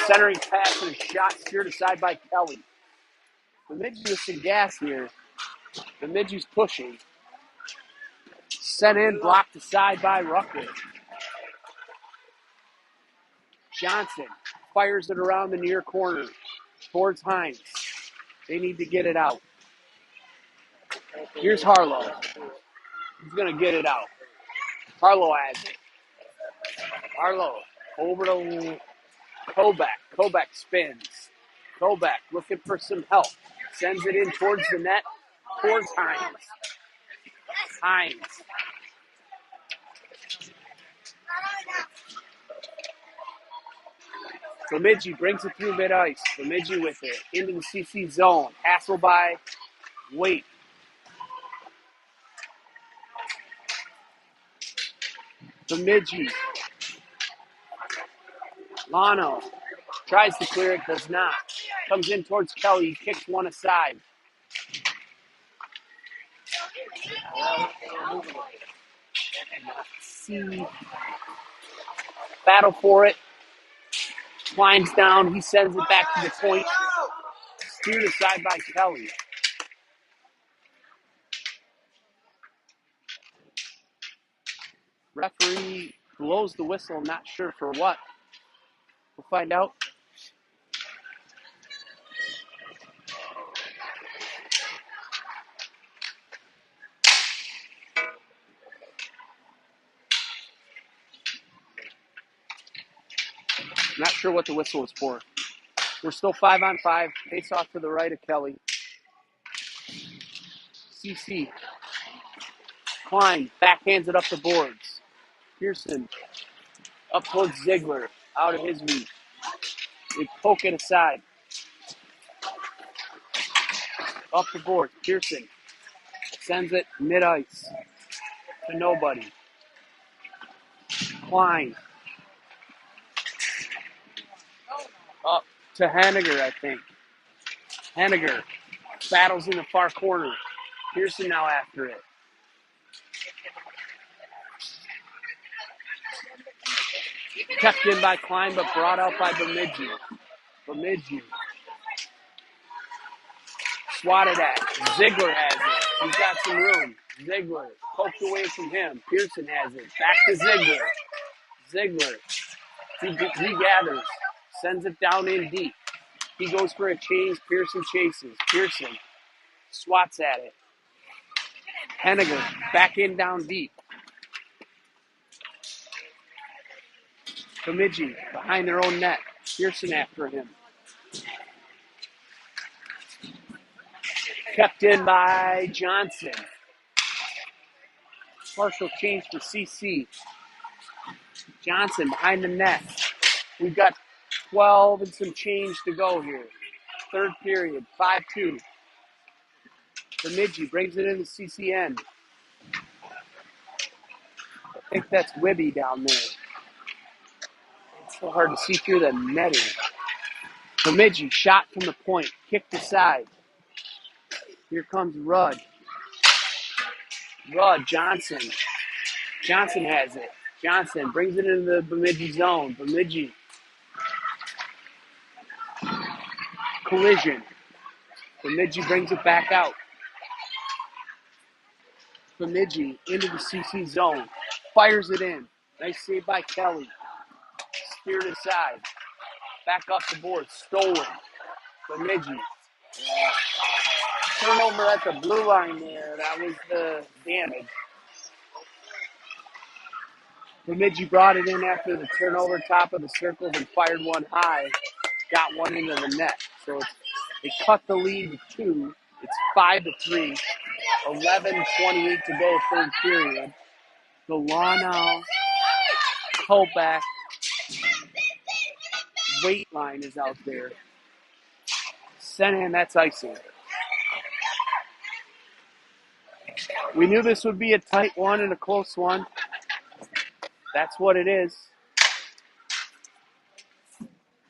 Centering pass and a shot steered aside by Kelly. Bemidji with some gas here. Bemidji's pushing. Sent in, blocked aside by Rucker. Johnson fires it around the near corner towards Hines. They need to get it out. Here's Harlow. He's going to get it out. Harlow has it. Harlow over to Kovac. Kovac spins. Kovac looking for some help. Sends it in towards the net, towards Hines. Hines. Bemidji brings it through mid-ice. Bemidji with it. Into the CC zone. Hassle by Waite. Bemidji. Lano tries to clear it, does not. Comes in towards Kelly. He kicks one aside. See. Battle for it. Climbs down. He sends it back to the point. Steered aside by Kelly. Referee blows the whistle. Not sure for what. We'll find out. Not sure what the whistle was for. We're still 5-on-5. Face off to the right of Kelly. CC. Klein backhands it up the boards. Pearson up towards Ziegler. Out of his reach. They poke it aside. Up the board. Pearson sends it mid-ice to nobody. Klein. Up to Henniger, I think. Henniger battles in the far corner. Pearson now after it. Kept in by Klein, but brought out by Bemidji. Bemidji. Swatted at. Ziegler has it. He's got some room. Ziegler poked away from him. Pearson has it. Back to Ziegler. Ziegler. He gathers. Sends it down in deep. He goes for a change. Pearson chases. Pearson swats at it. Henniger back in down deep. Bemidji behind their own net. Pearson after him. Kept in by Johnson. Partial change for CC. Johnson behind the net. We've got 12 and some change to go here. Third period, 5-2. Bemidji brings it into CCN. I think that's Wibby down there. It's so hard to see through the netting. Bemidji shot from the point, kicked aside. Here comes Rudd. Johnson. Johnson has it. Johnson brings it into the Bemidji zone. Bemidji. Collision. Bemidji brings it back out. Bemidji into the CC zone. Fires it in. Nice save by Kelly. Steered aside. Back up the board. Stolen. Bemidji. Turnover at the blue line there. That was the damage. Bemidji brought it in after the turnover, top of the circles, and fired one high. Got one into the net. So they cut the lead to 2. It's 5-3. 11:28 to go, third period. Delano, Colback, weight line is out there. Senan, that's icing. We knew this would be a tight one and a close one. That's what it is.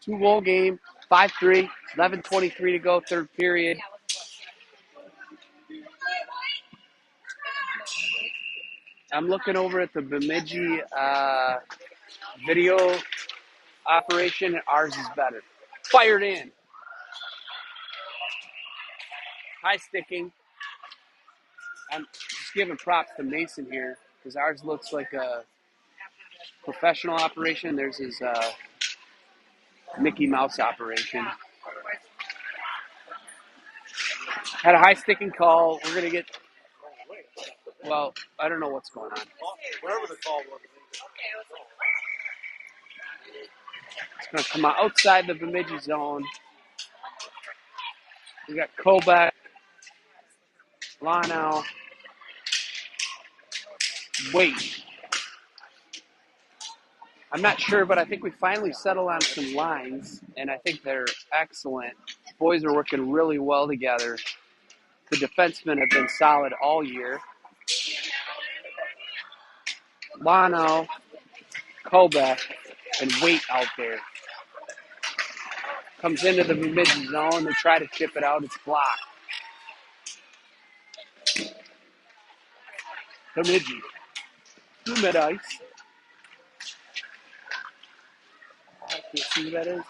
2-goal game, 5-3, 11:23 to go, third period. I'm looking over at the Bemidji video operation, and ours is better. Fired in. High sticking. I'm just giving props to Mason here because ours looks like a professional operation. There's his Mickey Mouse operation. Had a high sticking call. We're going to get, well, I don't know what's going on. Whatever the call was. It's going to come outside the Bemidji zone. We got Colback, Lano, Wait. I'm not sure, but I think we finally settled on some lines, and I think they're excellent. Boys are working really well together. The defensemen have been solid all year. Lano, Colback, and Wait out there. Comes into the Bemidji zone. They try to chip it out. It's blocked. Bemidji. 2 mid-ice. I can't see who that is.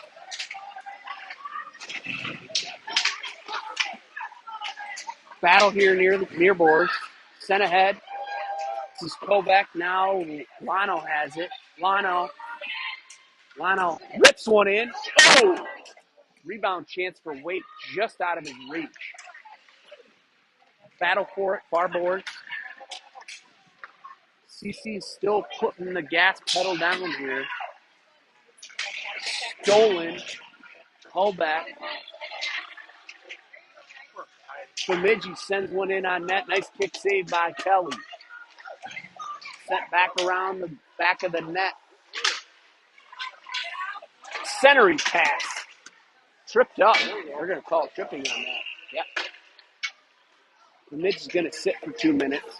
Battle here near boards. Sent ahead. This is Colback now. Lano has it. Lano rips one in. Oh! Rebound chance for Wait just out of his reach. Battle for it. Far boards. CC's still putting the gas pedal down here. Stolen. Colback. Bemidji sends one in on net. Nice kick save by Kelly. Sent back around the back of the net. Centering pass. Tripped up. We're going to call tripping on that. Yep. Bemidji's going to sit for 2 minutes.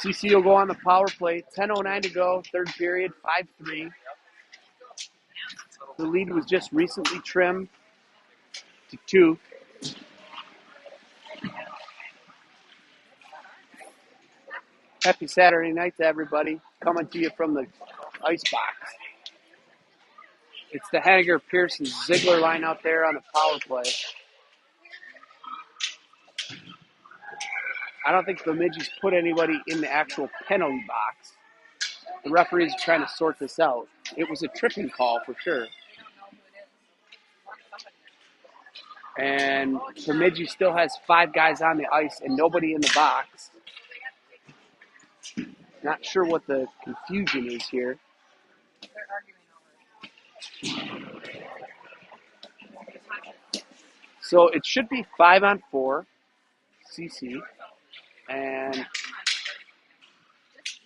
CC will go on the power play. 10:09 to go. Third period. 5-3. The lead was just recently trimmed to 2. Happy Saturday night to everybody. Coming to you from the ice box. It's the Henniger, Pearson, Ziegler line out there on the power play. I don't think Bemidji's put anybody in the actual penalty box. The referees are trying to sort this out. It was a tripping call for sure. And Bemidji still has 5 guys on the ice and nobody in the box. Not sure what the confusion is here. So it should be 5-on-4, CC. And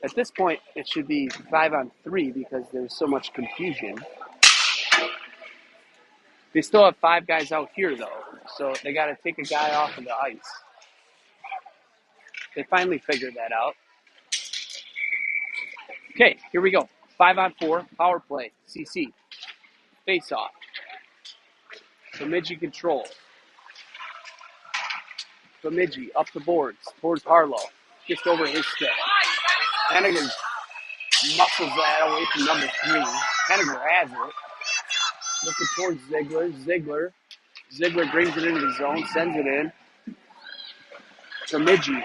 at this point, it should be 5-on-3 because there's so much confusion. They still have 5 guys out here, though, so they got to take a guy off of the ice. They finally figured that out. Okay, here we go. 5-on-4, power play, CC. Face off. Bemidji control. Bemidji up the boards towards Harlow. Just over his stick. Henniger muscles that away from number 3. Henniger has it. Looking towards Ziegler. Ziegler brings it into the zone, sends it in. Bemidji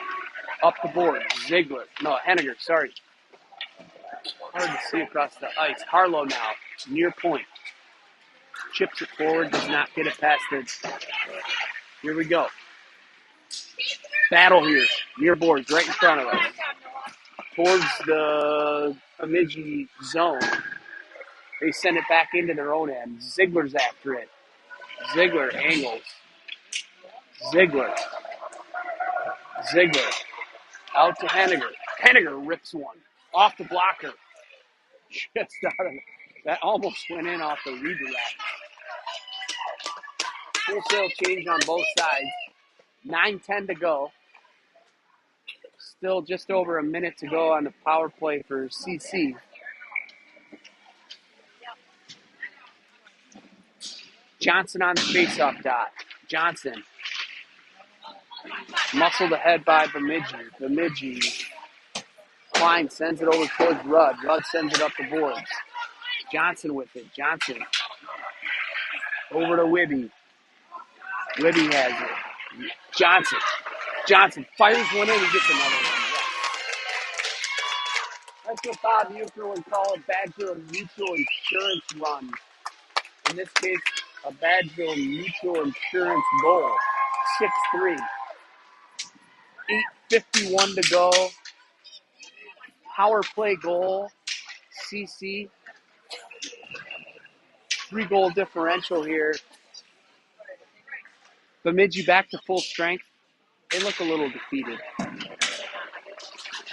up the board. Henniger, sorry. Hard to see across the ice. Harlow now, near point. Chips it forward, does not get it past it. Here we go. Battle here. Near boards, right in front of us. Towards the Bemidji zone. They send it back into their own end. Ziegler's after it. Ziegler angles. Ziegler. Out to Henniger. Henniger rips one. Off the blocker. Just out of it. That almost went in off the redirect. Wholesale change on both sides. 9:10 to go. Still just over a minute to go on the power play for CC. Johnson on the faceoff dot. Johnson. Muscled ahead by Bemidji. Klein sends it over towards Rudd. Rudd sends it up the boards. Johnson with it. Over to Wibby. Wibby has it. Johnson fires one in. He gets another one. That's what Bob Euchre would call a Badger Mutual Insurance run. In this case, a Badger Mutual Insurance goal. 6-3. 8:51 to go. Power play goal. CC. 3-goal differential here. Bemidji back to full strength. They look a little defeated.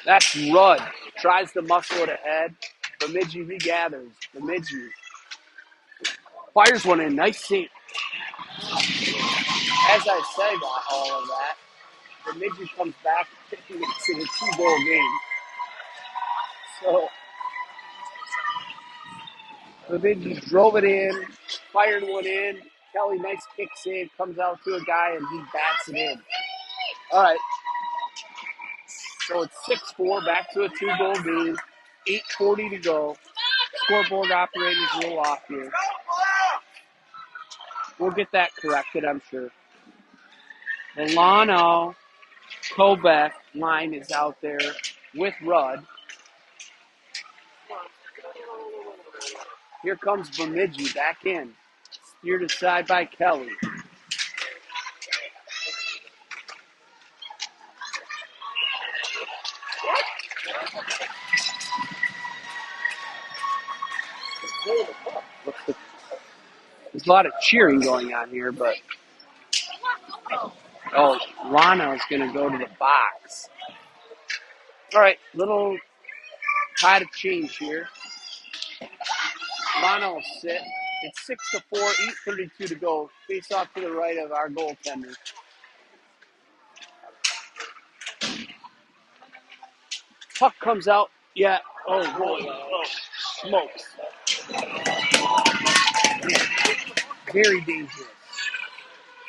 That's Rudd. Tries to muscle it ahead. Bemidji regathers. Bemidji fires one in. Nice save. As I said about all of that, Bemidji comes back and makes it a 2-goal game. So Bemidji drove it in, fired one in. Kelly, nice kick save, comes out to a guy and he bats it in. All right. So it's 6-4, back to a 2-goal game. 8:40 to go. Scoreboard operator's a little off here. We'll get that corrected, I'm sure. Milano, Kobeck line is out there with Rudd. Here comes Bemidji back in. Steered aside by Kelly. There's a lot of cheering going on here, but Lano's going to go to the box. All right, little tide of change here. Lano will sit. It's 6-4, 8:32 to go. Face off to the right of our goaltender. Puck comes out. Yeah. Oh, boy. Oh, smokes. Very dangerous.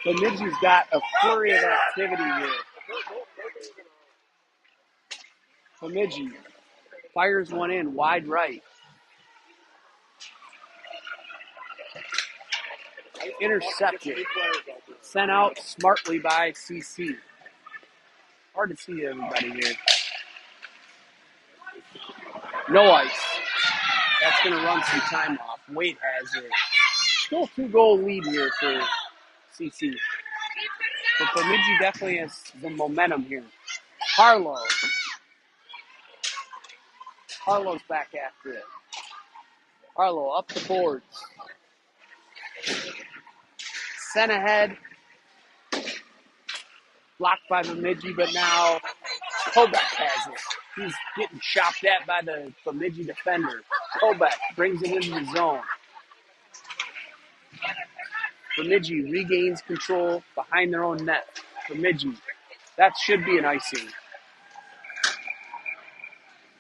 Bemidji's got a flurry of activity here. Bemidji fires one in wide right. Intercepted. Sent out smartly by CC. Hard to see everybody here. No ice. That's going to run some time off. Wade has it. Still a 2-goal lead here for CC. But Bemidji definitely has the momentum here. Harlow. Harlow's back after it. Harlow up the boards. Sent ahead. Blocked by Bemidji, but now Kobach has it. He's getting chopped at by the Bemidji defender. Kobach brings it into the zone. Bemidji regains control behind their own net. Bemidji. That should be an icing.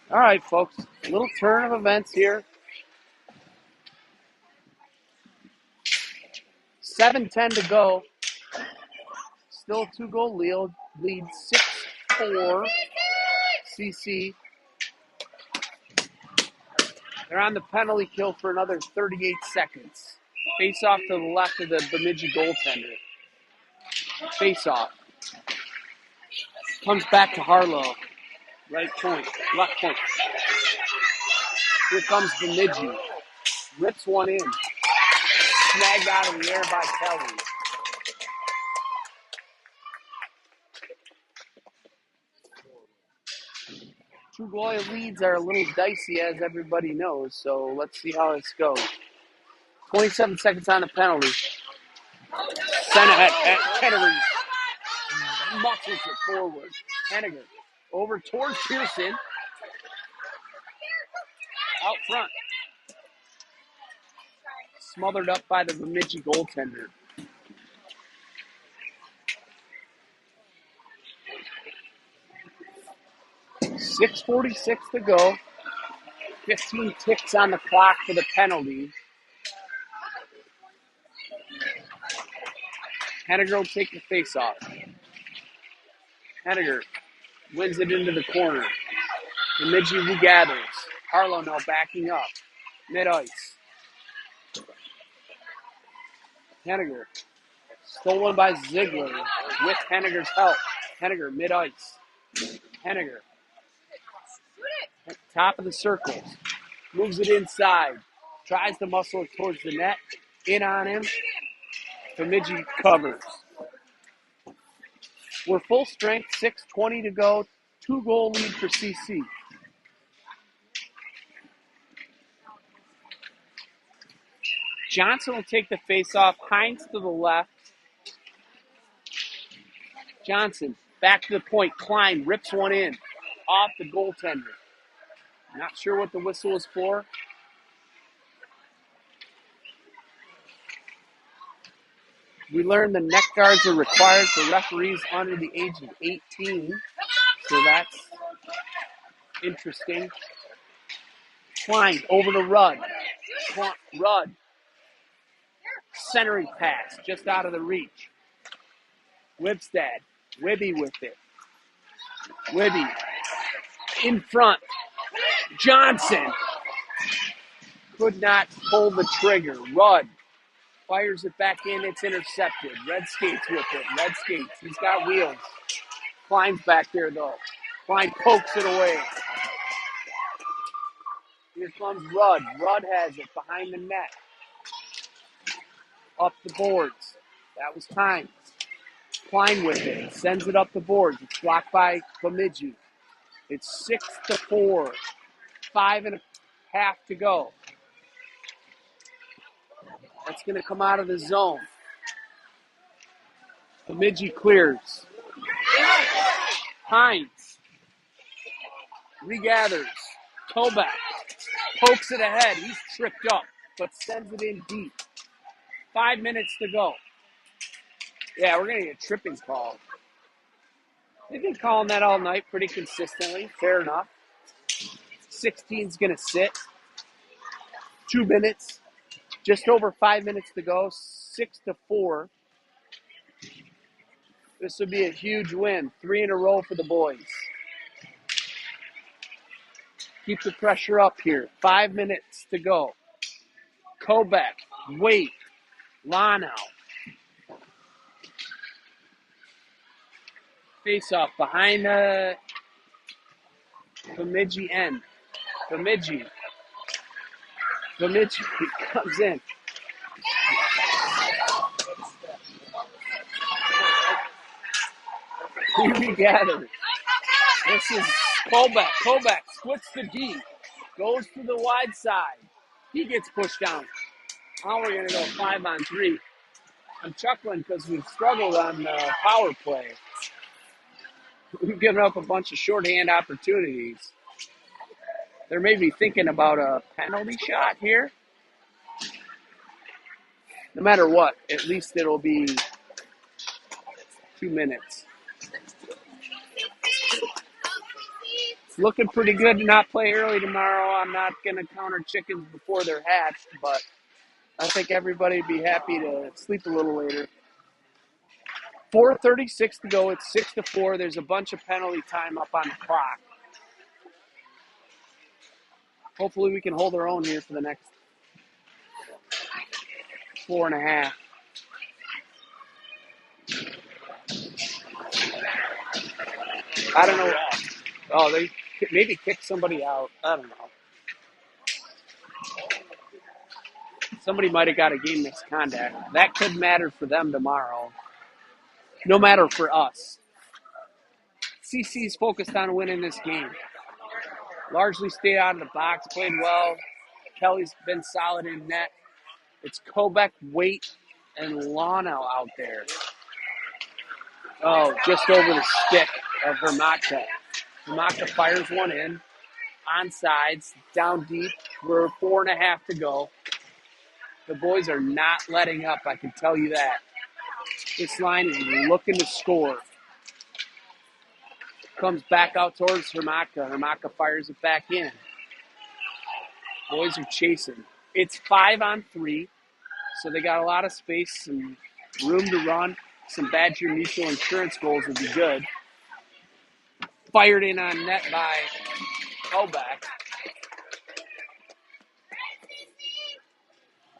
All right, folks. A little turn of events here. 7:10 to go. Still 2-goal lead 6-4. CC. They're on the penalty kill for another 38 seconds. Face off to the left of the Bemidji goaltender. Face off. Comes back to Harlow. Right point. Left point. Here comes Bemidji. Rips one in. Snagged out of the air by Kelly. Two-goal leads are a little dicey, as everybody knows, so let's see how this goes. 27 seconds on the penalty. Sent ahead. Henniger muscles it forward. Henniger over towards Pearson. Out front. Smothered up by the Bemidji goaltender. .646 to go. 15 ticks on the clock for the penalty. Henniger will take the face-off. Henniger wins it into the corner. Bemidji regathers. Harlow now backing up. Mid-ice. Henniger. Stolen by Ziegler with Henniger's help. Henniger mid-ice. Henniger. At the top of the circles. Moves it inside. Tries to muscle it towards the net. In on him. Bemidji covers. We're full strength. 6:20 to go. 2-goal lead for CC. Johnson will take the face-off. Hines to the left. Johnson back to the point. Klein rips one in. Off the goaltender. Not sure what the whistle is for. We learned the neck guards are required for referees under the age of 18. So that's interesting. Klein over to Rudd. Rudd. Centering pass just out of the reach. Wibstad. Wibby with it. Wibby. In front. Johnson. Could not pull the trigger. Rudd. Fires it back in. It's intercepted. Red skates with it. Red skates. He's got wheels. Klein's back there, though. Klein pokes it away. Here comes Rudd. Rudd has it behind the net. Up the boards. That was time. Klein with it. Sends it up the boards. It's blocked by Bemidji. It's 6-4. 5.5 to go. That's going to come out of the zone. Bemidji clears. Hines. Regathers. Kobach. Pokes it ahead. He's tripped up, but sends it in deep. 5 minutes to go. Yeah, we're going to get a tripping call. They've been calling that all night pretty consistently. Fair enough. 16's going to sit. 2 minutes. Just over 5 minutes to go. 6-4. This would be a huge win. 3 in a row for the boys. Keep the pressure up here. 5 minutes to go. Kobach. Wait. Lano. Face off behind the Bemidji end. Bemidji comes in. Peewee gathers. This is Colbeck. Colbeck splits the D. Goes to the wide side. He gets pushed down. Now we're going to go 5-on-3. I'm chuckling because we've struggled on the power play. We've given up a bunch of shorthand opportunities. They're maybe thinking about a penalty shot here. No matter what, at least it'll be 2 minutes. It's looking pretty good to not play early tomorrow. I'm not going to counter chickens before they're hatched, but I think everybody would be happy to sleep a little later. 4:36 to go. It's 6-4. There's a bunch of penalty time up on the clock. Hopefully we can hold our own here for the next 4.5. I don't know. Oh, they maybe kicked somebody out. I don't know. Somebody might have got a game misconduct. That could matter for them tomorrow. No matter for us. CC's focused on winning this game. Largely stayed out of the box, played well. Kelly's been solid in net. It's Kobeck, Waite, and Lano out there. Oh, just over the stick of Vermaka. Vermaka fires one in. Onsides, down deep. We're 4.5 to go. The boys are not letting up, I can tell you that. This line is looking to score. Comes back out towards Vermaka. Vermaka fires it back in. Boys are chasing. It's 5-on-3, so they got a lot of space, some room to run. Some Badger Mutual Insurance goals would be good. Fired in on net by Kobeck.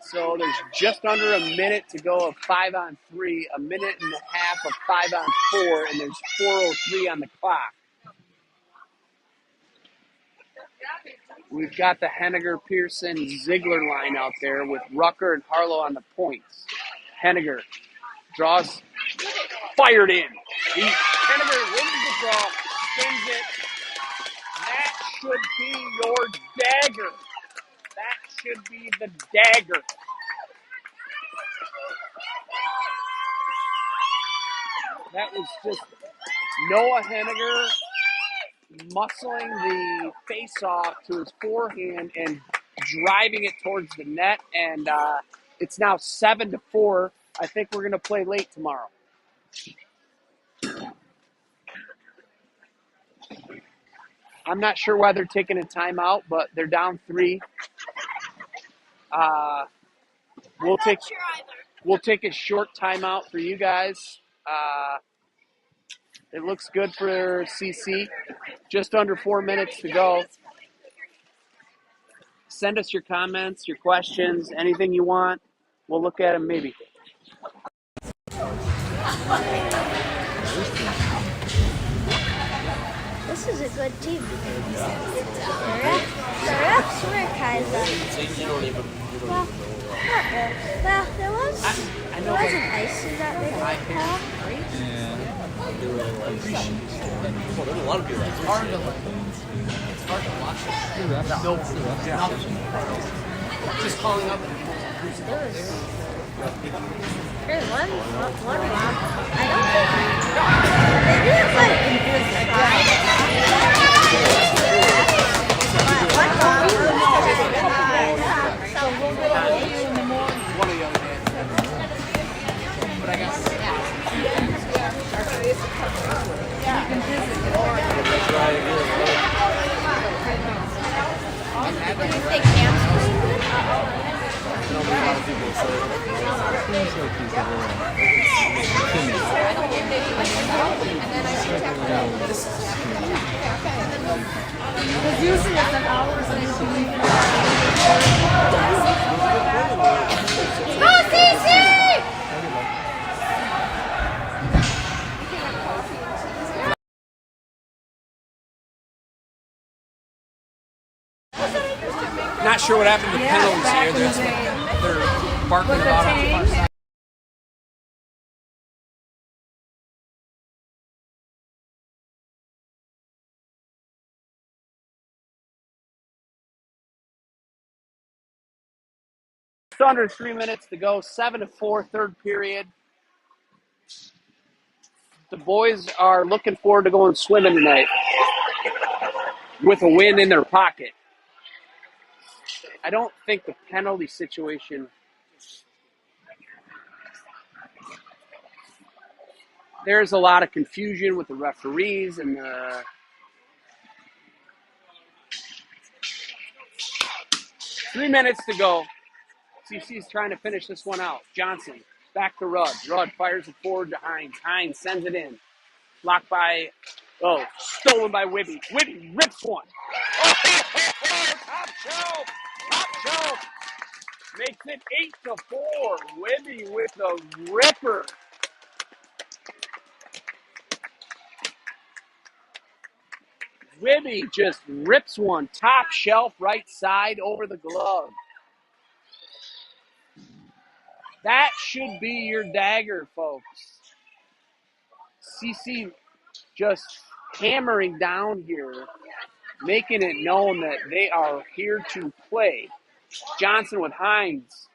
So there's just under a minute to go of 5-on-3, a minute and a half of 5-on-4, and there's 4:03 on the clock. We've got the Henniger, Pearson, Ziegler line out there with Rucker and Harlow on the points. Henniger draws, fired in. Henniger wins the draw, spins it. That should be your dagger. That should be the dagger. That was just Noah Henniger muscling the face-off to his forehand and driving it towards the net. And it's now 7-4. I think we're going to play late tomorrow. I'm not sure why they're taking a timeout, but they're down 3. We'll take a short timeout for you guys. It looks good for CC. Just under 4 minutes to go. Send us your comments, your questions, anything you want. We'll look at them maybe. This is a good team. The refs were kind of. Well, there wasn't ice in that big call. They were like, Well, there's a lot of people. It's hard to watch it. No, just calling up. There's one I don't think they didn't One of the other days. But I guess. Go, CC! sure what happened to Yeah, penalties back here. in the day. They're barking With the about on the far tank. side. Just under 3 minutes to go. 7-4, third period. The boys are looking forward to going swimming tonight with a win in their pocket. I don't think the penalty situation. There's a lot of confusion with the referees and the 3 minutes to go. CC's trying to finish this one out. Johnson, back to Rudd. Rudd fires it forward to Hines. Hines sends it in. Blocked by, stolen by Wibby. Wibby rips one. Oh, top shelf. Top shelf. Makes it 8-4. Wibby with a ripper. Wibby just rips one. Top shelf, right side over the glove. That should be your dagger, folks. CC just hammering down here, making it known that they are here to play. Johnson with Hines.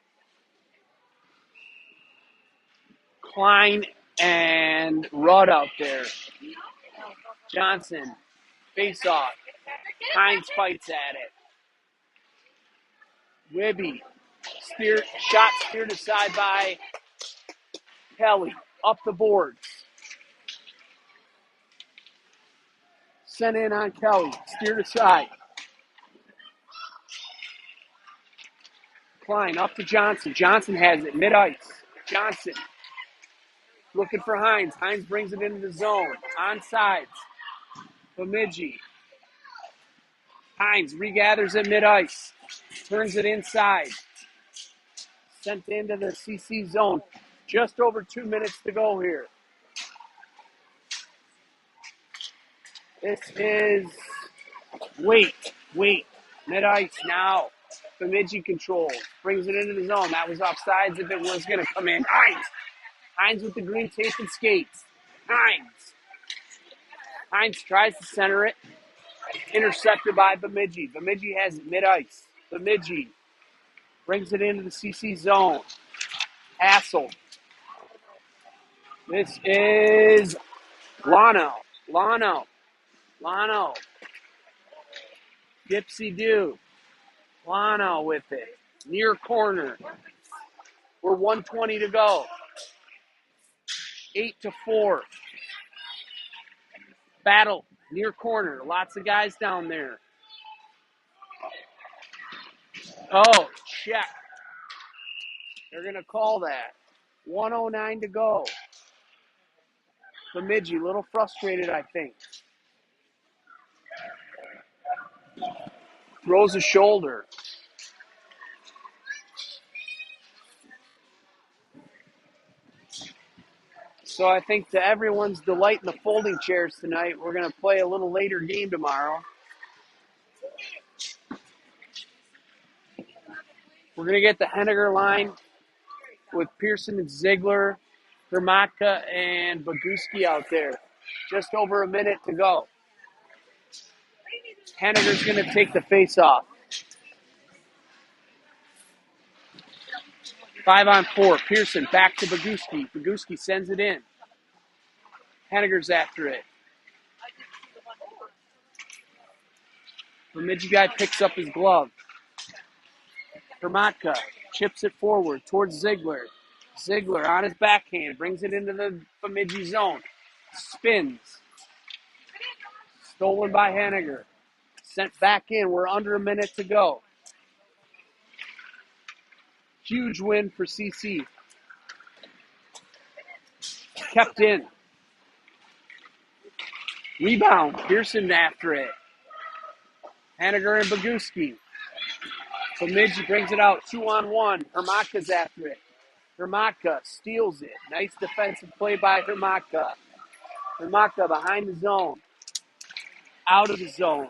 Klein and Rudd out there. Johnson, face off. Hines fights at it. Wibby, shot steered aside by Kelly. Up the boards. Sent in on Kelly. Steered aside. Klein up to Johnson. Johnson has it mid-ice. Johnson looking for Hines. Hines brings it into the zone. On sides. Bemidji. Hines regathers at mid-ice. Turns it inside. Sent into the CC zone. Just over 2 minutes to go here. This is wait. Mid-ice now. Bemidji controls. Brings it into the zone. That was offsides if it was going to come in. Hines with the green tape and skates. Hines tries to center it. Intercepted by Bemidji. Bemidji has it mid-ice. Bemidji brings it into the CC zone. Hassel. This is Lano. Dipsy do. Lano with it. Near corner. We're 1:20 to go. 8-4. Battle. Near corner. Lots of guys down there. Oh, check. They're going to call that. 1:09 to go. Bemidji, a little frustrated, I think. Throws a shoulder. So I think to everyone's delight in the folding chairs tonight, we're going to play a little later game tomorrow. We're going to get the Henniger line with Pearson and Ziegler, Hermatka, and Boguski out there. Just over a minute to go. Henniger's going to take the face-off. 5-on-4. Pearson back to Boguski. Boguski sends it in. Henniger's after it. Bemidji guy picks up his glove. Hermatka chips it forward towards Ziegler. Ziegler on his backhand brings it into the Bemidji zone. Spins. Stolen by Henniger. Sent back in. We're under a minute to go. Huge win for CC. Kept in. Rebound. Pearson after it. Henniger and Boguski. Bemidji brings it out 2-on-1. Hermatka's after it. Hermatka steals it. Nice defensive play by Hermatka. Hermatka behind the zone. Out of the zone.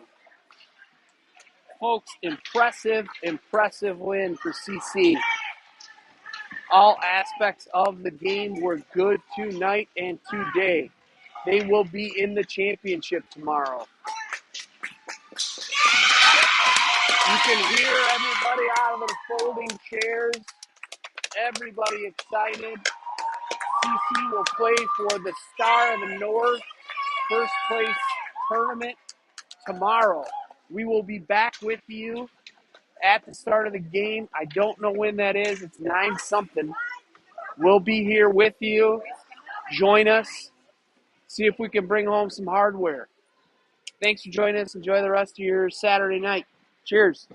Folks, impressive win for CC. All aspects of the game were good tonight and today. They will be in the championship tomorrow. You can hear everybody out of the folding chairs. Everybody excited. CC will play for the Star of the North first place tournament tomorrow. We will be back with you at the start of the game. I don't know when that is. It's 9-something. We'll be here with you. Join us. See if we can bring home some hardware. Thanks for joining us. Enjoy the rest of your Saturday night. Cheers.